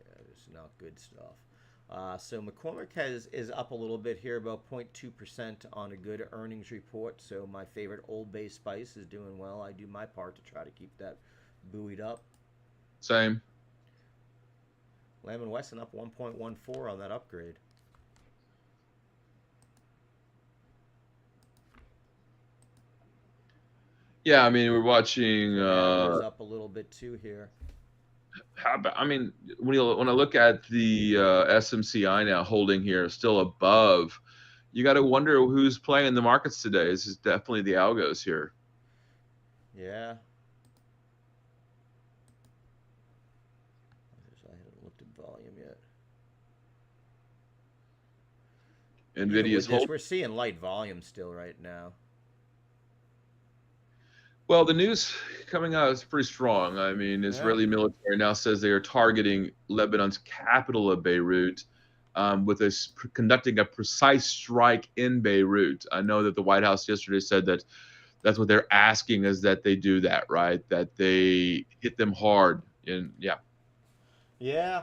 Yeah, it's not good stuff. So McCormick is up a little bit here, about 0.2% on a good earnings report. So my favorite Old Bay Spice is doing well. I do my part to try to keep that buoyed up. Same. Lamb & Weston up 1.14 on that upgrade. Yeah, I mean, we're watching. Conagra's up a little bit too here. How about? I mean, when I look at the SMCI now holding here, still above, you got to wonder who's playing in the markets today. This is definitely the algos here. Yeah. I haven't looked at volume yet. Nvidia's holding. We're seeing light volume still right now. Well, the news coming out is pretty strong. I mean, Israeli military now says they are targeting Lebanon's capital of Beirut, conducting a precise strike in Beirut. I know that the White House yesterday said that that's what they're asking, is that they do that, right? That they hit them hard. And yeah. Yeah,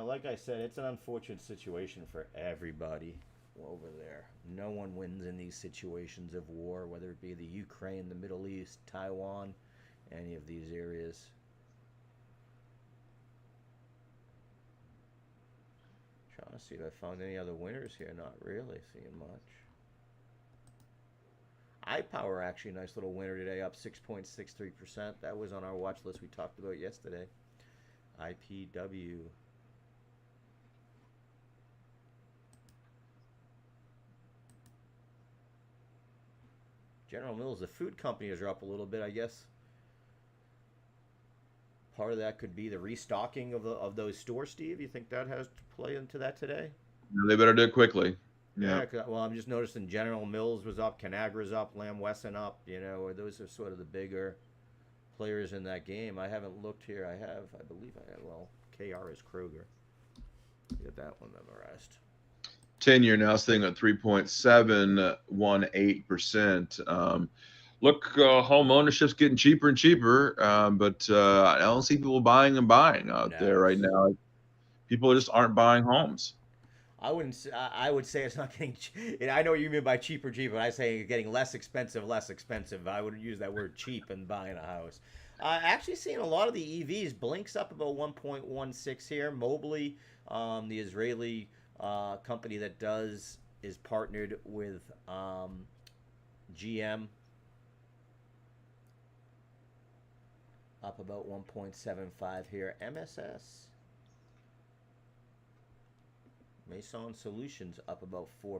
like I said, it's an unfortunate situation for everybody over there. No one wins in these situations of war, whether it be the Ukraine, the Middle East, Taiwan, any of these areas. Trying to see if I found any other winners here. Not really seeing much. iPower actually a nice little winner today, up 6.63%. That was on our watch list we talked about yesterday. IPW. General Mills, the food companies are up a little bit, I guess. Part of that could be the restocking of those stores, Steve. You think that has to play into that today? They better do it quickly. Yeah. Well, I'm just noticing General Mills was up, Conagra's up, Lamb Weston up. Those are sort of the bigger players in that game. I haven't looked here. I believe I have. Well, KR is Kroger. Get that one memorized. 10-year now sitting at 3.718%. Look, home ownership's getting cheaper and cheaper, but I don't see people buying out there right now. People just aren't buying homes. I wouldn't. I would say it's not getting. And I know what you mean by cheap or cheap, but I say getting less expensive, less expensive. I would use that word cheap in buying a house. Actually, seeing a lot of the EVs. Blink's up about 1.16 here. Mobley, the Israeli company that is partnered with GM, up about 1.75 here. MSS. Mason Solutions up about 4%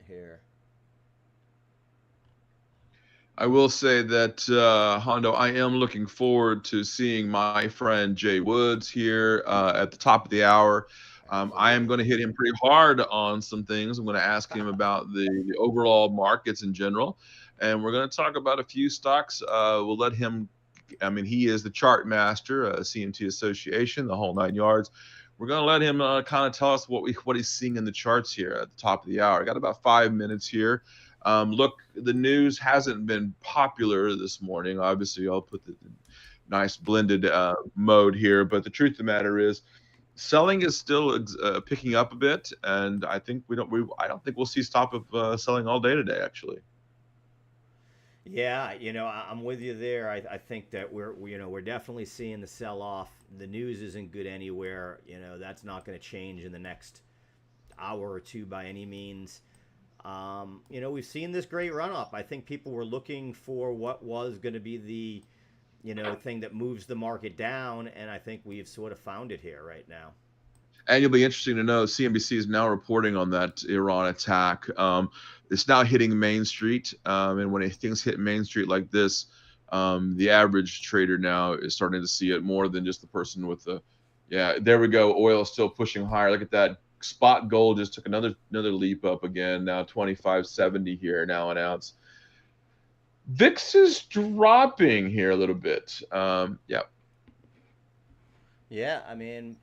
here. I will say that Hondo, I am looking forward to seeing my friend Jay Woods here at the top of the hour. I am going to hit him pretty hard on some things. I'm going to ask him about the overall markets in general, and we're going to talk about a few stocks. We'll let him. I mean, he is the chart master, CMT Association, the whole 9 yards. We're going to let him kind of tell us what he's seeing in the charts here at the top of the hour. I got about 5 minutes here. Look, the news hasn't been popular this morning. Obviously, I'll put the nice blended mode here. But the truth of the matter is, selling is still picking up a bit, and I think I don't think we'll see stop of selling all day today. Actually. Yeah, I'm with you there. I think that we're definitely seeing the sell off. The news isn't good anywhere. That's not going to change in the next hour or two by any means. We've seen this great run up. I think people were looking for what was going to be the, thing that moves the market down, and I think we've sort of found it here right now. And it'll be interesting to know CNBC is now reporting on that Iran attack. It's now hitting Main Street, and when things hit Main Street like this, the average trader now is starting to see it more than just the person with the. Yeah, there we go. Oil is still pushing higher. Look at that. Spot gold just took another leap up again. Now 25.70 here now an ounce. VIX is dropping here a little bit. Yeah. Yeah, I mean,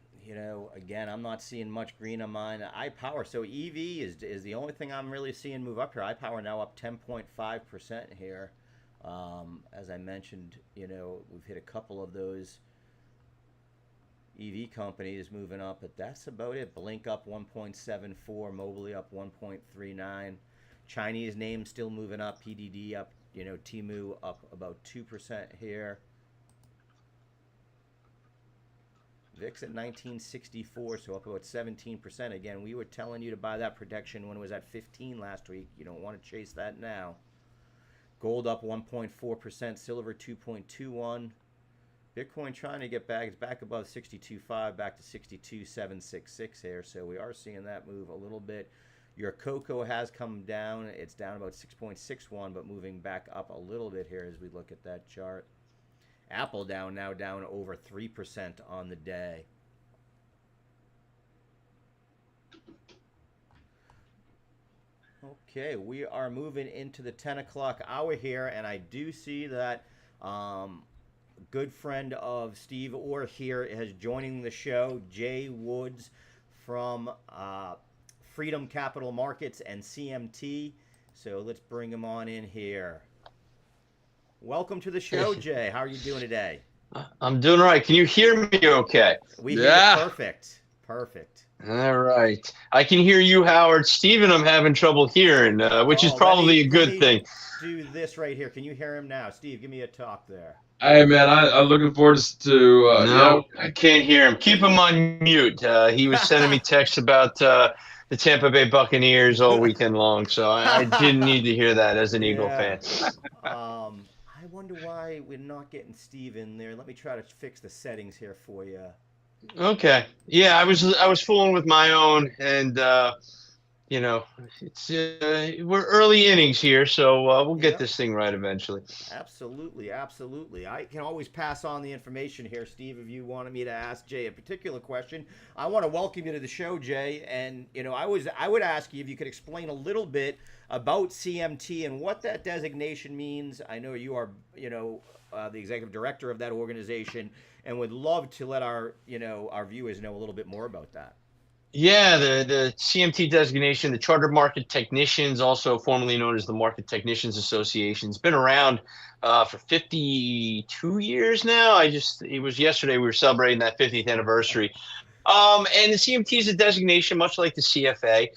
again, I'm not seeing much green on mine. iPower, so EV is the only thing I'm really seeing move up here. iPower now up 10.5% here. As I mentioned, we've hit a couple of those EV companies moving up, but that's about it. Blink up 1.74, Mobley up 1.39. Chinese names still moving up, PDD up, Temu up about 2% here. VIX at 1964, so up about 17%. Again, we were telling you to buy that protection when it was at 15 last week. You don't want to chase that now. Gold up 1.4%, silver 2.21. Bitcoin trying to get back. It's back above 62.5, back to 62.766 here. So we are seeing that move a little bit. Your cocoa has come down. It's down about 6.61, but moving back up a little bit here as we look at that chart. Apple now down over 3% on the day. Okay, we are moving into the 10 o'clock hour here, and I do see that good friend of Steve Orr here is joining the show, Jay Woods from Freedom Capital Markets and CMT. So let's bring him on in here. Welcome to the show, Jay. How are you doing today? I'm doing all right. Can you hear me okay? We hear you perfect. All right. I can hear you, Howard. Steven, I'm having trouble hearing, which is probably a good thing. Do this right here. Can you hear him now? Steve, give me a talk there. Hey, man, I'm looking forward to. No, I can't hear him. Keep him on mute. He was sending me texts about the Tampa Bay Buccaneers all weekend long, so I didn't need to hear that as an Eagle fan. I wonder why we're not getting Steve in there. Let me try to fix the settings here for you. Okay. Yeah, I was fooling with my own, and it's we're early innings here, so we'll get this thing right eventually. Absolutely. I can always pass on the information here, Steve, if you wanted me to ask Jay a particular question. I want to welcome you to the show, Jay, and I would ask you if you could explain a little bit about CMT and what that designation means. I know you are, the executive director of that organization, and would love to let our viewers know a little bit more about that. Yeah, the CMT designation, the Chartered Market Technicians, also formerly known as the Market Technicians Association, has been around for 52 years now. It was yesterday we were celebrating that 50th anniversary. And the CMT is a designation, much like the CFA,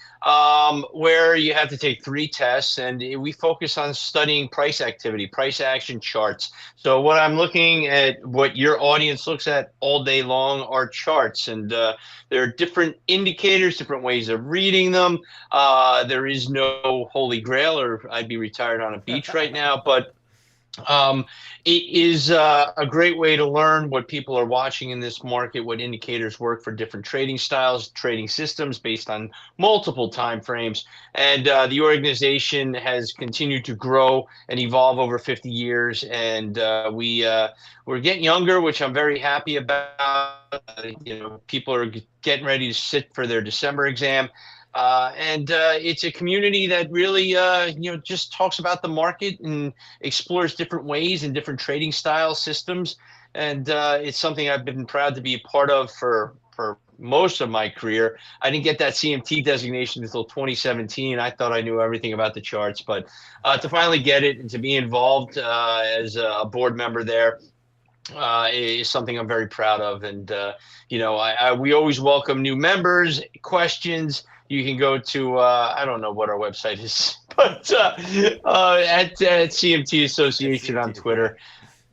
where you have to take 3 tests, and we focus on studying price activity, price action charts. So what I'm looking at, what your audience looks at all day long, are charts, and there are different indicators, different ways of reading them. There is no holy grail, or I'd be retired on a beach right now, but um, it is a great way to learn what people are watching in this market, what indicators work for different trading styles, trading systems based on multiple time frames. And the organization has continued to grow and evolve over 50 years. And we're getting younger, which I'm very happy about. People are getting ready to sit for their December exam. And it's a community that really, just talks about the market and explores different ways and different trading style systems. And it's something I've been proud to be a part of for most of my career. I didn't get that CMT designation until 2017. I thought I knew everything about the charts, but to finally get it and to be involved as a board member there is something I'm very proud of. And, we always welcome new members, questions. You can go to, I don't know what our website is, but at CMT Association on Twitter.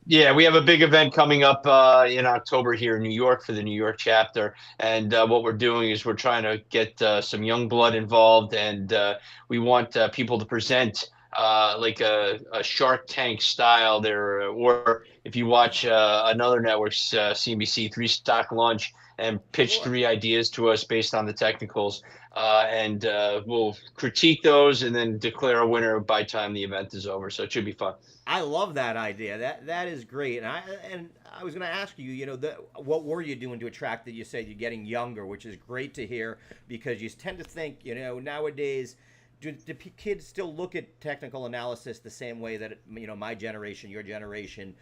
Yeah, we have a big event coming up in October here in New York for the New York chapter. And what we're doing is we're trying to get some young blood involved, and we want people to present like a Shark Tank style there, or if you watch another network's CNBC 3 Stock Lunch, and pitch 3 ideas to us based on the technicals, and we'll critique those and then declare a winner by time the event is over. So it should be fun. I love that idea. That is great. And I was going to ask you, what were you doing to attract that? You said you're getting younger, which is great to hear, because you tend to think, nowadays, do kids still look at technical analysis the same way that my generation, your generation,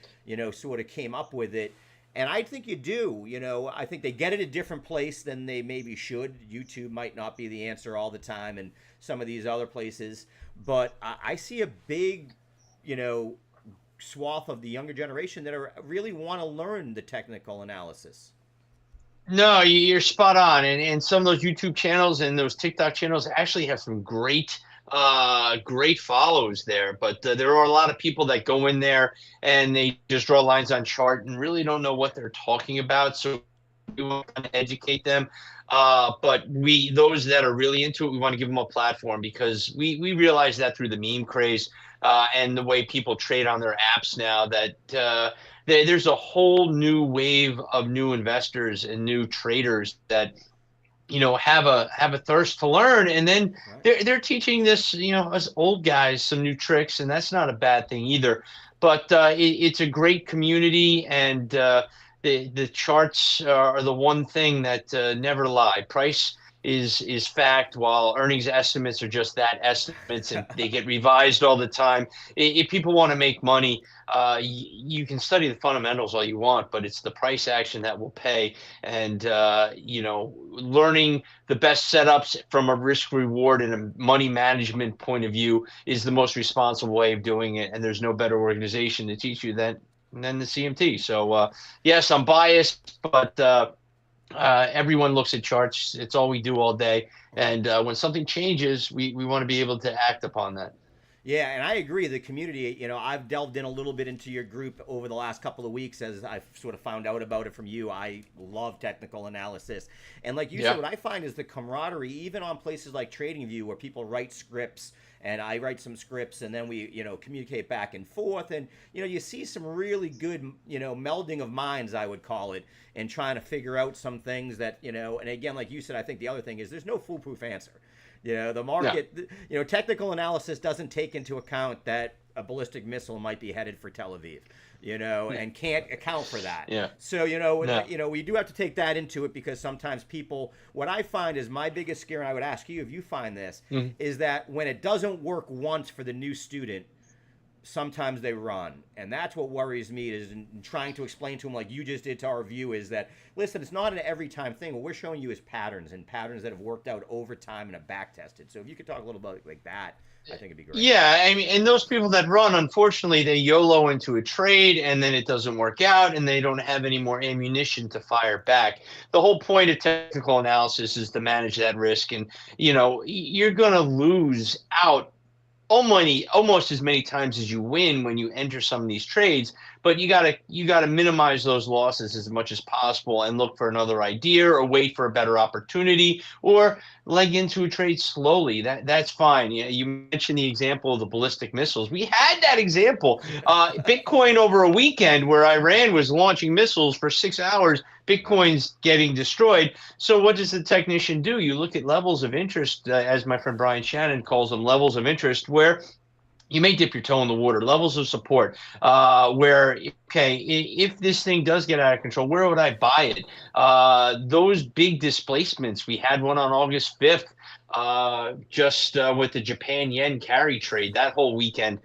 sort of came up with it? And I think you do. I think they get it a different place than they maybe should. YouTube might not be the answer all the time, and some of these other places. But I see a big, swath of the younger generation that really want to learn the technical analysis. No, you're spot on. And some of those YouTube channels and those TikTok channels actually have some great follows there. But there are a lot of people that go in there and they just draw lines on chart and really don't know what they're talking about. So we want to educate them. But those that are really into it, we want to give them a platform, because we realize that through the meme craze and the way people trade on their apps now, that there's a whole new wave of new investors and new traders that have a thirst to learn, and then they're teaching this us old guys some new tricks, and that's not a bad thing either. But it's a great community, and the charts are the one thing that never lie. Price is fact, while earnings estimates are just that, estimates, and they get revised all the time. If people want to make money, you can study the fundamentals all you want, but it's the price action that will pay. And learning the best setups from a risk reward and a money management point of view is the most responsible way of doing it. And there's no better organization to teach you than the CMT. So yes, I'm biased, but everyone looks at charts. It's all we do all day. And when something changes, we want to be able to act upon that. Yeah, and I agree. The community, I've delved in a little bit into your group over the last couple of weeks as I've sort of found out about it from you. I love technical analysis. And like you said, what I find is the camaraderie, even on places like TradingView, where people write scripts and I write some scripts, and then we, communicate back and forth. And, you see some really good, melding of minds, I would call it, and trying to figure out some things that, and again, like you said, I think the other thing is there's no foolproof answer. The market, technical analysis doesn't take into account that a ballistic missile might be headed for Tel Aviv, and can't account for that. Yeah. So, we do have to take that into it, because sometimes people, what I find is my biggest scare, and I would ask you if you find this, is that when it doesn't work once for the new student, sometimes they run. And that's what worries me, is in trying to explain to them, like you just did to our view, is that, listen, it's not an every time thing. What we're showing you is patterns, and patterns that have worked out over time and have back tested. So if you could talk a little about like that, I think it'd be great. Yeah, I mean, and those people that run, unfortunately, they YOLO into a trade and then it doesn't work out and they don't have any more ammunition to fire back. The whole point of technical analysis is to manage that risk. And, you're going to lose out almost as many times as you win when you enter some of these trades, but you gotta minimize those losses as much as possible and look for another idea or wait for a better opportunity or leg into a trade slowly. That's fine. You mentioned the example of the ballistic missiles. We had that example. Bitcoin over a weekend where Iran was launching missiles for 6 hours. Bitcoin's getting destroyed. So what does the technician do? You look at levels of interest, as my friend Brian Shannon calls them, levels of interest, where you may dip your toe in the water, levels of support, where, okay, if this thing does get out of control, where would I buy it? Those big displacements, we had one on August 5th, just with the Japan yen carry trade that whole weekend,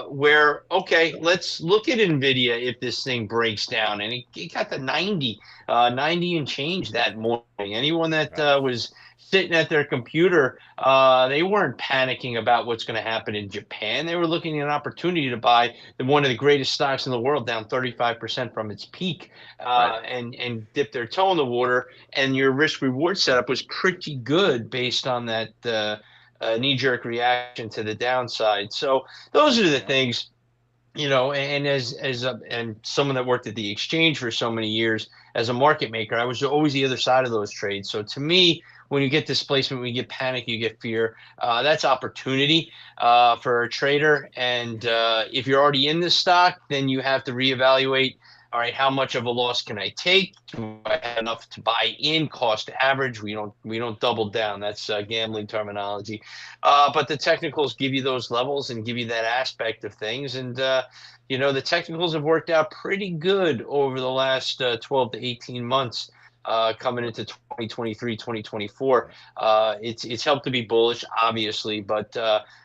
where, okay, let's look at NVIDIA if this thing breaks down. And it got to 90 and change that morning. Anyone that was sitting at their computer, they weren't panicking about what's going to happen in Japan. They were looking at an opportunity to buy one of the greatest stocks in the world down 35% from its peak, and dip their toe in the water. And your risk reward setup was pretty good based on that knee-jerk reaction to the downside. So those are the things. And and someone that worked at the exchange for so many years as a market maker, I was always the other side of those trades. So to me, when you get displacement, when you get panic, you get fear, that's opportunity for a trader. And if you're already in this stock, then you have to reevaluate. All right, how much of a loss can I take? Do I have enough to buy in? Cost average. We don't double down. That's gambling terminology. But the technicals give you those levels and give you that aspect of things. And the technicals have worked out pretty good over the last 12 to 18 months. Coming into 2023, 2024, it's helped to be bullish, obviously, but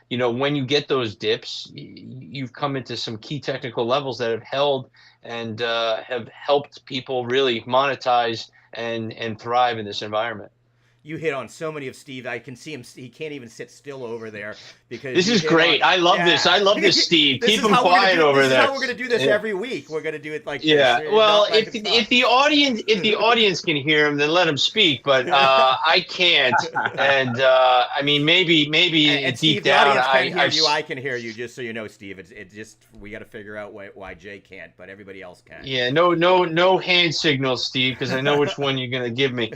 when you get those dips, you've come into some key technical levels that have held and have helped people really monetize and thrive in this environment. You hit on so many of Steve. I can see him. He can't even sit still over there because this is great. I love this. I love this, Steve. Keep him quiet over there. This is how we're going to do this every week. We're going to do it like this. Well, if the audience can hear him, then let him speak. But I can't. And I mean, maybe and deep Steve, down, the audience can hear you. I can hear you. Just so you know, Steve. It's just we got to figure out why Jay can't, but everybody else can. Yeah. No hand signals, Steve, because I know which one you're going to give me.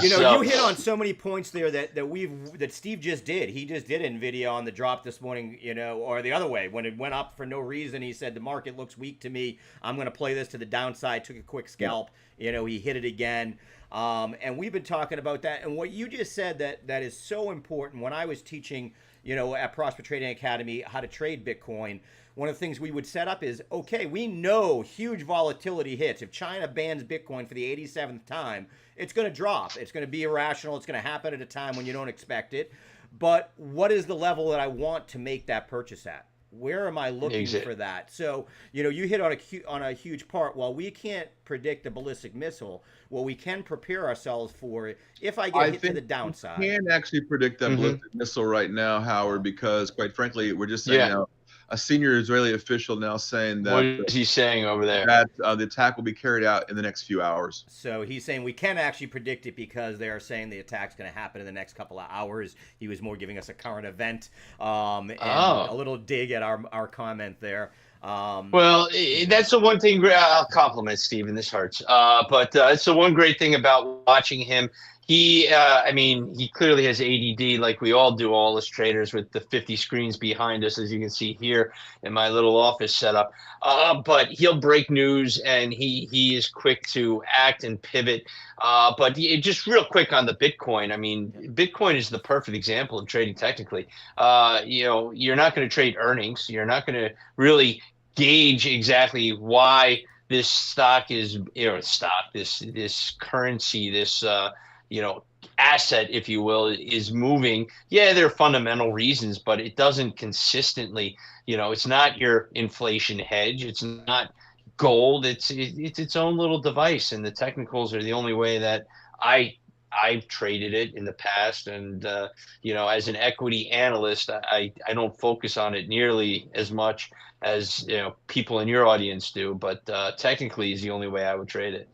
You hit on so many points there that Steve just did. He just did NVIDIA on the drop this morning, or the other way. When it went up for no reason, he said, the market looks weak to me. I'm going to play this to the downside, took a quick scalp. Yeah. He hit it again. And we've been talking about that. And what you just said that is so important. When I was teaching, at Prosper Trading Academy, how to trade Bitcoin, one of the things we would set up is, okay, we know huge volatility hits. If China bans Bitcoin for the 87th time, it's going to drop. It's going to be irrational. It's going to happen at a time when you don't expect it. But what is the level that I want to make that purchase at? Where am I looking for that? So, you hit on a huge part. While we can't predict the ballistic missile, what we can prepare ourselves for if I get hit to the downside. We can actually predict that ballistic missile right now, Howard, because quite frankly, we're just saying now, a senior Israeli official now saying that. What is he saying over there? That the attack will be carried out in the next few hours. So he's saying we can actually predict it because they are saying the attack's going to happen in the next couple of hours. He was more giving us a current event and a little dig at our comment there. Well, that's the one thing. I'll compliment Steve, and this hurts. But it's the one great thing about watching him. He clearly has ADD like we all do, all as traders, with the 50 screens behind us, as you can see here in my little office setup. But he'll break news, and he is quick to act and pivot. But just real quick on the Bitcoin, Bitcoin is the perfect example of trading technically. You're not going to trade earnings. You're not going to really gauge exactly why this stock is, this currency, this asset, if you will, is moving. Yeah, there are fundamental reasons, but it doesn't consistently, it's not your inflation hedge. It's not gold. It's its own little device. And the technicals are the only way that I I've traded it in the past, and as an equity analyst, I don't focus on it nearly as much as people in your audience do. But technically, is the only way I would trade it.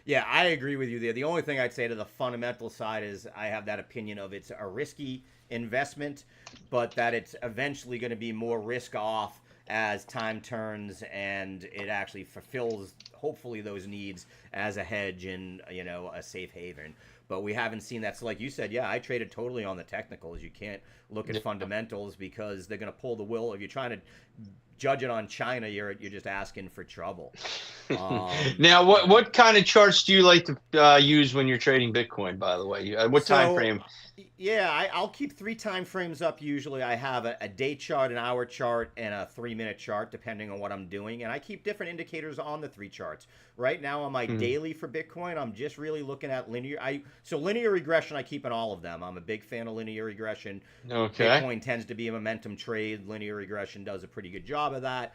Yeah, I agree with you there. The only thing I'd say to the fundamental side is I have that opinion of it's a risky investment, but that it's eventually going to be more risk off as time turns and it actually fulfills hopefully those needs as a hedge and a safe haven. But we haven't seen that. So like you said, yeah, I traded totally on the technicals. You can't look at fundamentals because they're going to pull the will. If you're trying to judge it on China, you're just asking for trouble. Now, what kind of charts do you like to use when you're trading Bitcoin? By the way, what time frame? Yeah, I'll keep 3 time frames up usually. I have a day chart, an hour chart, and a 3-minute chart, depending on what I'm doing. And I keep different indicators on the 3 charts. Right now on my daily for Bitcoin, I'm just really looking at linear. So linear regression, I keep in all of them. I'm a big fan of linear regression. Okay. Bitcoin tends to be a momentum trade. Linear regression does a pretty good job of that.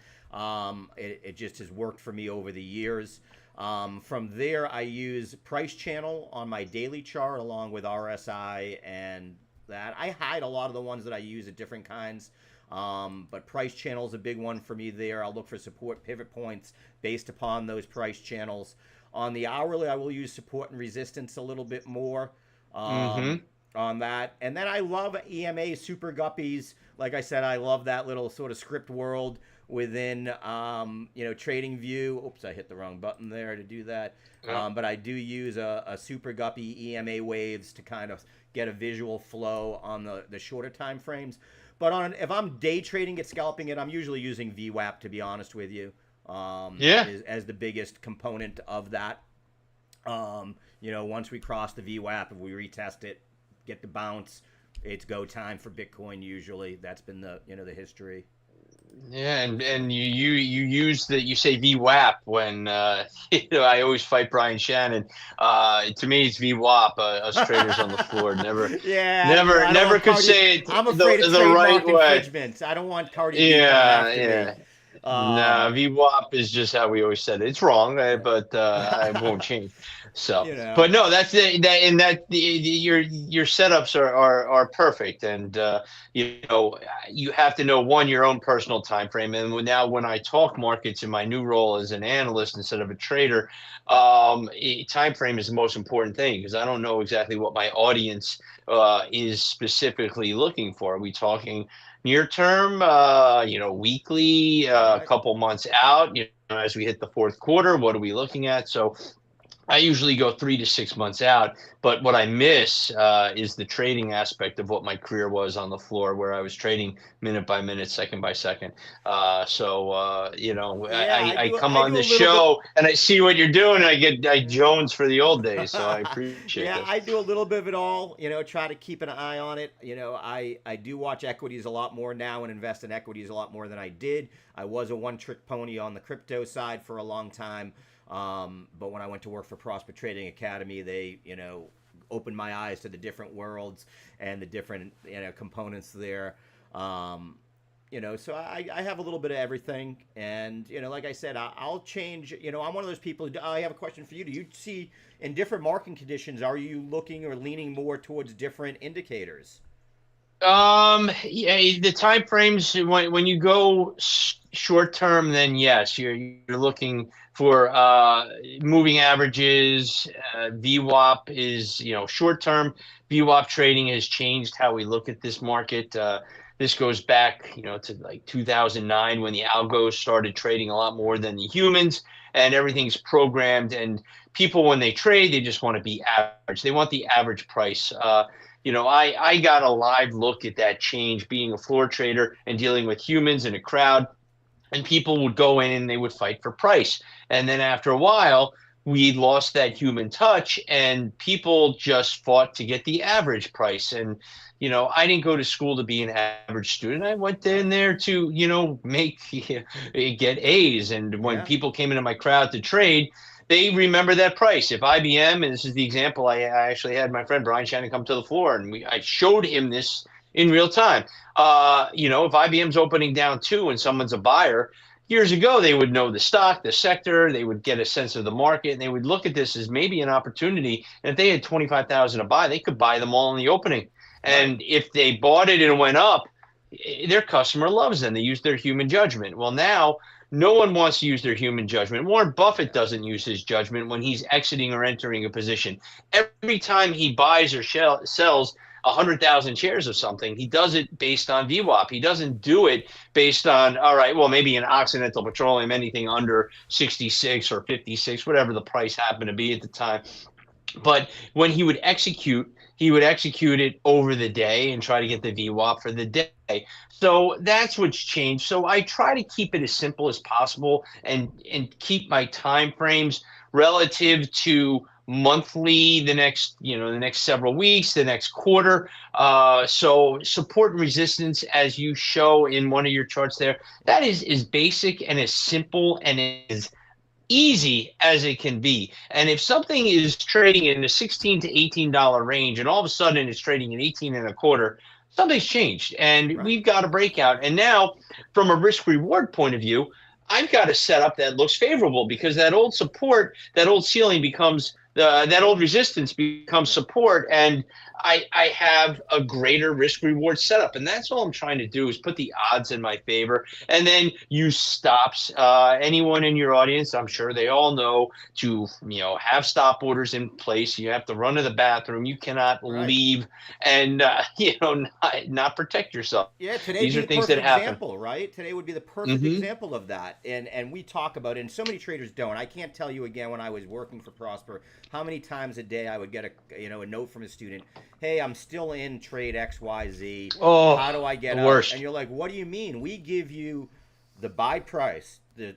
It just has worked for me over the years. From there, I use price channel on my daily chart along with RSI and that. I hide a lot of the ones that I use at different kinds. But price channel is a big one for me there. I'll look for support pivot points based upon those price channels. On the hourly, I will use support and resistance a little bit more on that. And then I love EMA super guppies. Like I said, I love that little sort of script world within trading view. Oops, I hit the wrong button there to do that. But I do use a super guppy EMA waves to kind of get a visual flow on the shorter time frames. But if I'm day trading it, scalping it, I'm usually using VWAP, to be honest with you. As the biggest component of that. Once we cross the VWAP, if we retest it, get the bounce, it's go time for Bitcoin usually. That's been the history. Yeah, and you use you say VWAP when I always fight Brian Shannon. To me, it's VWAP. Us traders on the floor never could say it I'm afraid of the right infringements. I don't want Cardi B coming after me. No, VWAP is just how we always said it. It's wrong, but I won't change. So, but no, that's your setups are perfect, and you have to know your own personal time frame. And now, when I talk markets in my new role as an analyst instead of a trader, time frame is the most important thing because I don't know exactly what my audience is specifically looking for. Are we talking near term, weekly, a couple months out, as we hit the fourth quarter, what are we looking at? So I usually go 3 to 6 months out, but what I miss is the trading aspect of what my career was on the floor, where I was trading minute by minute, second by second. I come on this show and I see what you're doing, and I Jones for the old days, so I appreciate Yeah, this. I do a little bit of it all, try to keep an eye on it. I do watch equities a lot more now and invest in equities a lot more than I did. I was a one-trick pony on the crypto side for a long time. But when I went to work for Prosper Trading Academy, they, opened my eyes to the different worlds and the different, components there. So I have a little bit of everything. And, like I said, I'll change, I'm one of those people. I have a question for you. Do you see in different market conditions, are you looking or leaning more towards different indicators? Yeah, the time frames when you go short term, then yes, you're looking for moving averages. VWAP is short term. VWAP trading has changed how we look at this market. This goes back to like 2009 when the algos started trading a lot more than the humans, and everything's programmed. And people, when they trade, they just want to be average. They want the average price. I got a live look at that change being a floor trader and dealing with humans in a crowd, and people would go in and they would fight for price. And then after a while, we lost that human touch and people just fought to get the average price. And, I didn't go to school to be an average student. I went in there to, get A's. And when people came into my crowd to trade, they remember that price. If IBM, and this is the example, I actually had my friend Brian Shannon come to the floor, and I showed him this in real time. If IBM's opening down 2 and someone's a buyer, years ago, they would know the stock, the sector, they would get a sense of the market, and they would look at this as maybe an opportunity. And if they had 25,000 to buy, they could buy them all in the opening. And if they bought it and it went up, their customer loves them. They use their human judgment. Well, now no one wants to use their human judgment. Warren Buffett doesn't use his judgment when he's exiting or entering a position. Every time he buys or sells 100,000 shares of something, he does it based on VWAP. He doesn't do it based on, all right, well, maybe an Occidental Petroleum, anything under 66 or 56, whatever the price happened to be at the time. But when he would execute it over the day and try to get the VWAP for the day. So that's what's changed. So I try to keep it as simple as possible and keep my time frames relative to monthly, the next several weeks, the next quarter. So support and resistance, as you show in one of your charts there, that is as basic and as simple and as easy as it can be. And if something is trading in the $16 to $18 range and all of a sudden it's trading at 18 and a quarter, something's changed and we've got a breakout. And now from a risk reward point of view, I've got a setup that looks favorable because that old support, that old ceiling becomes that old resistance becomes support, and I have a greater risk reward setup, and that's all I'm trying to do is put the odds in my favor, and then use stops. Anyone in your audience, I'm sure they all know to have stop orders in place. You have to run to the bathroom. You cannot leave and not protect yourself. Yeah, today these would are be things the that perfect happen. Example, right? Today would be the perfect example of that, and we talk about it, and so many traders don't. I can't tell you again when I was working for Prosper how many times a day I would get a note from a student, hey, I'm still in trade XYZ. Oh, how do I get out? Worst. And you're like, what do you mean? We give you the buy price, the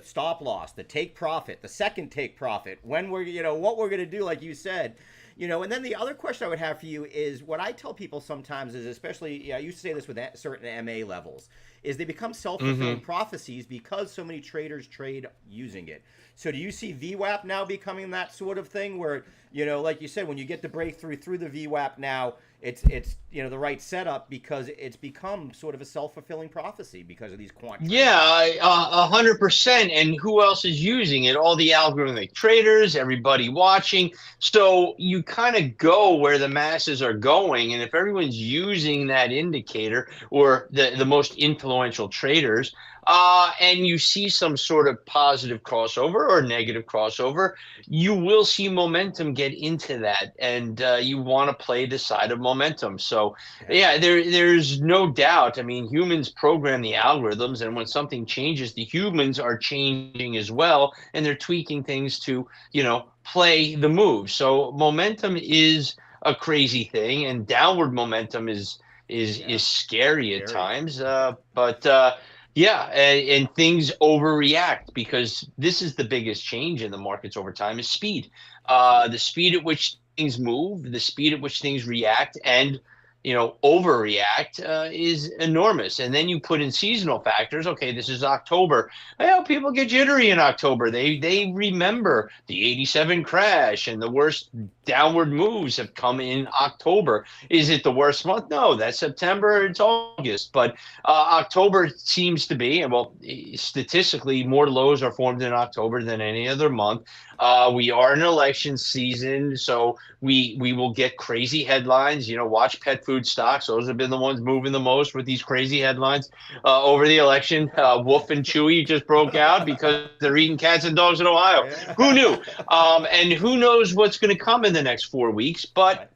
stop loss, the take profit, the second take profit, when we're, what we're going to do, like you said. And then the other question I would have for you is what I tell people sometimes is, especially, I used to say this with certain MA levels, is they become self-fulfilling prophecies because so many traders trade using it. So do you see VWAP now becoming that sort of thing where, like you said, when you get the breakthrough through the VWAP now, it's the right setup because it's become sort of a self-fulfilling prophecy because of these quant traders. Yeah, 100%. And who else is using it? All the algorithmic traders, everybody watching. So you kind of go where the masses are going. And if everyone's using that indicator or the most influential traders, and you see some sort of positive crossover or negative crossover, you will see momentum get into that. And you want to play the side of momentum. So, there's no doubt. I mean, humans program the algorithms. And when something changes, the humans are changing as well. And they're tweaking things to, play the move. So momentum is a crazy thing. And downward momentum is scary at times. And things overreact because this is the biggest change in the markets over time is speed. The speed at which things move, the speed at which things react and overreact is enormous. And then you put in seasonal factors. Okay, this is October. People get jittery in October. They remember the 87 crash and the worst downward moves have come in October. Is it the worst month? No, that's September. It's August. But October seems to be, and statistically, more lows are formed in October than any other month. We are in an election season, so we will get crazy headlines. Watch pet food stocks; those have been the ones moving the most with these crazy headlines over the election. Wolf and Chewy just broke out because they're eating cats and dogs in Ohio. Yeah. Who knew? And who knows what's going to come in the next 4 weeks? But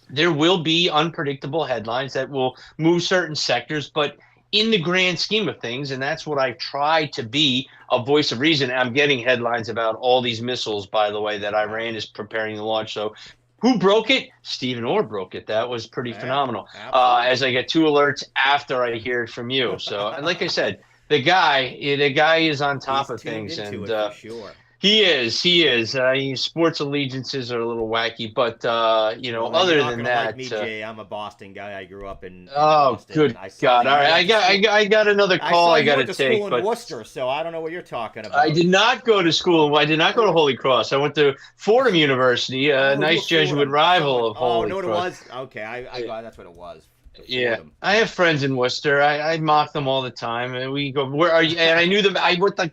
there will be unpredictable headlines that will move certain sectors, but in the grand scheme of things, and that's what I've tried to be, a voice of reason. I'm getting headlines about all these missiles, by the way, that Iran is preparing to launch. So who broke it? Stephen Orr broke it. That was pretty phenomenal. As I get 2 alerts after I hear it from you. So, and like I said, the guy is on top of things. And for sure. He is. Sports allegiances are a little wacky, but other than that, like me, Jay, I'm a Boston guy. I grew up in Boston. Good God! All right, I got another call I got to take. School in Worcester, so I don't know what you're talking about. I did not go to school. I did not go to Holy Cross. I went to Fordham University, a nice Jesuit rival of Holy Cross. Oh, no, it was okay. I that's what it was. Yeah, them. I have friends in Worcester. I mock them all the time, and we go, "Where are you?" And I knew them. I went to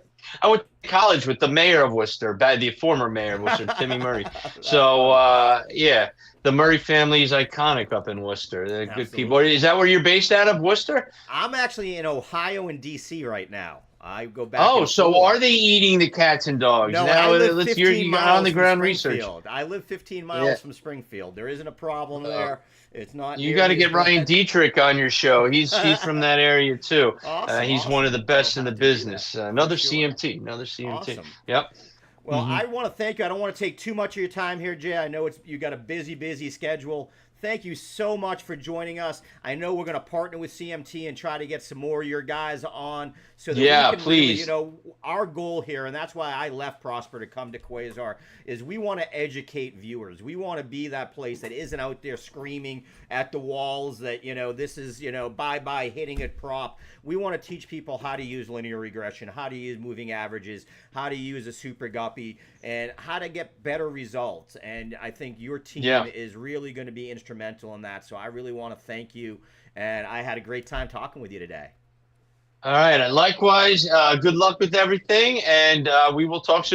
college with the mayor of Worcester, the former mayor of Worcester, Timmy Murray. That's So funny. yeah, the Murray family is iconic up in Worcester. They're good people. Absolutely. Is that where you're based out of, Worcester? I'm actually in Ohio and DC right now. I go back Oh, and so forth. are they eating the cats and dogs? No, Now I live let's you're 15 you got on the miles from ground research. Springfield. I live 15 Yeah. miles from Springfield. There isn't a problem Uh, there. It's not You got to nearly as get Ryan bad. Dietrich on your show. He's from that area too. Awesome, He's one of awesome. the We'll best in the have to do that business. for Another sure. CMT, another CMT. Awesome. Yep. Well, I want to thank you. I don't want to take too much of your time here, Jay. I know you got a busy schedule. Thank you so much for joining us. I know we're going to partner with CMT and try to get some more of your guys on so that Yeah, we can really, please. our goal here, and that's why I left Prosper to come to Quasar, is we want to educate viewers. We want to be that place that isn't out there screaming at the walls that, this is, bye-bye hitting a prop. We want to teach people how to use linear regression, how to use moving averages, how to use a super guppy, and how to get better results. And I think your team is really going to be instrumental in that. So I really want to thank you. And I had a great time talking with you today. All right. Likewise, good luck with everything, and we will talk soon.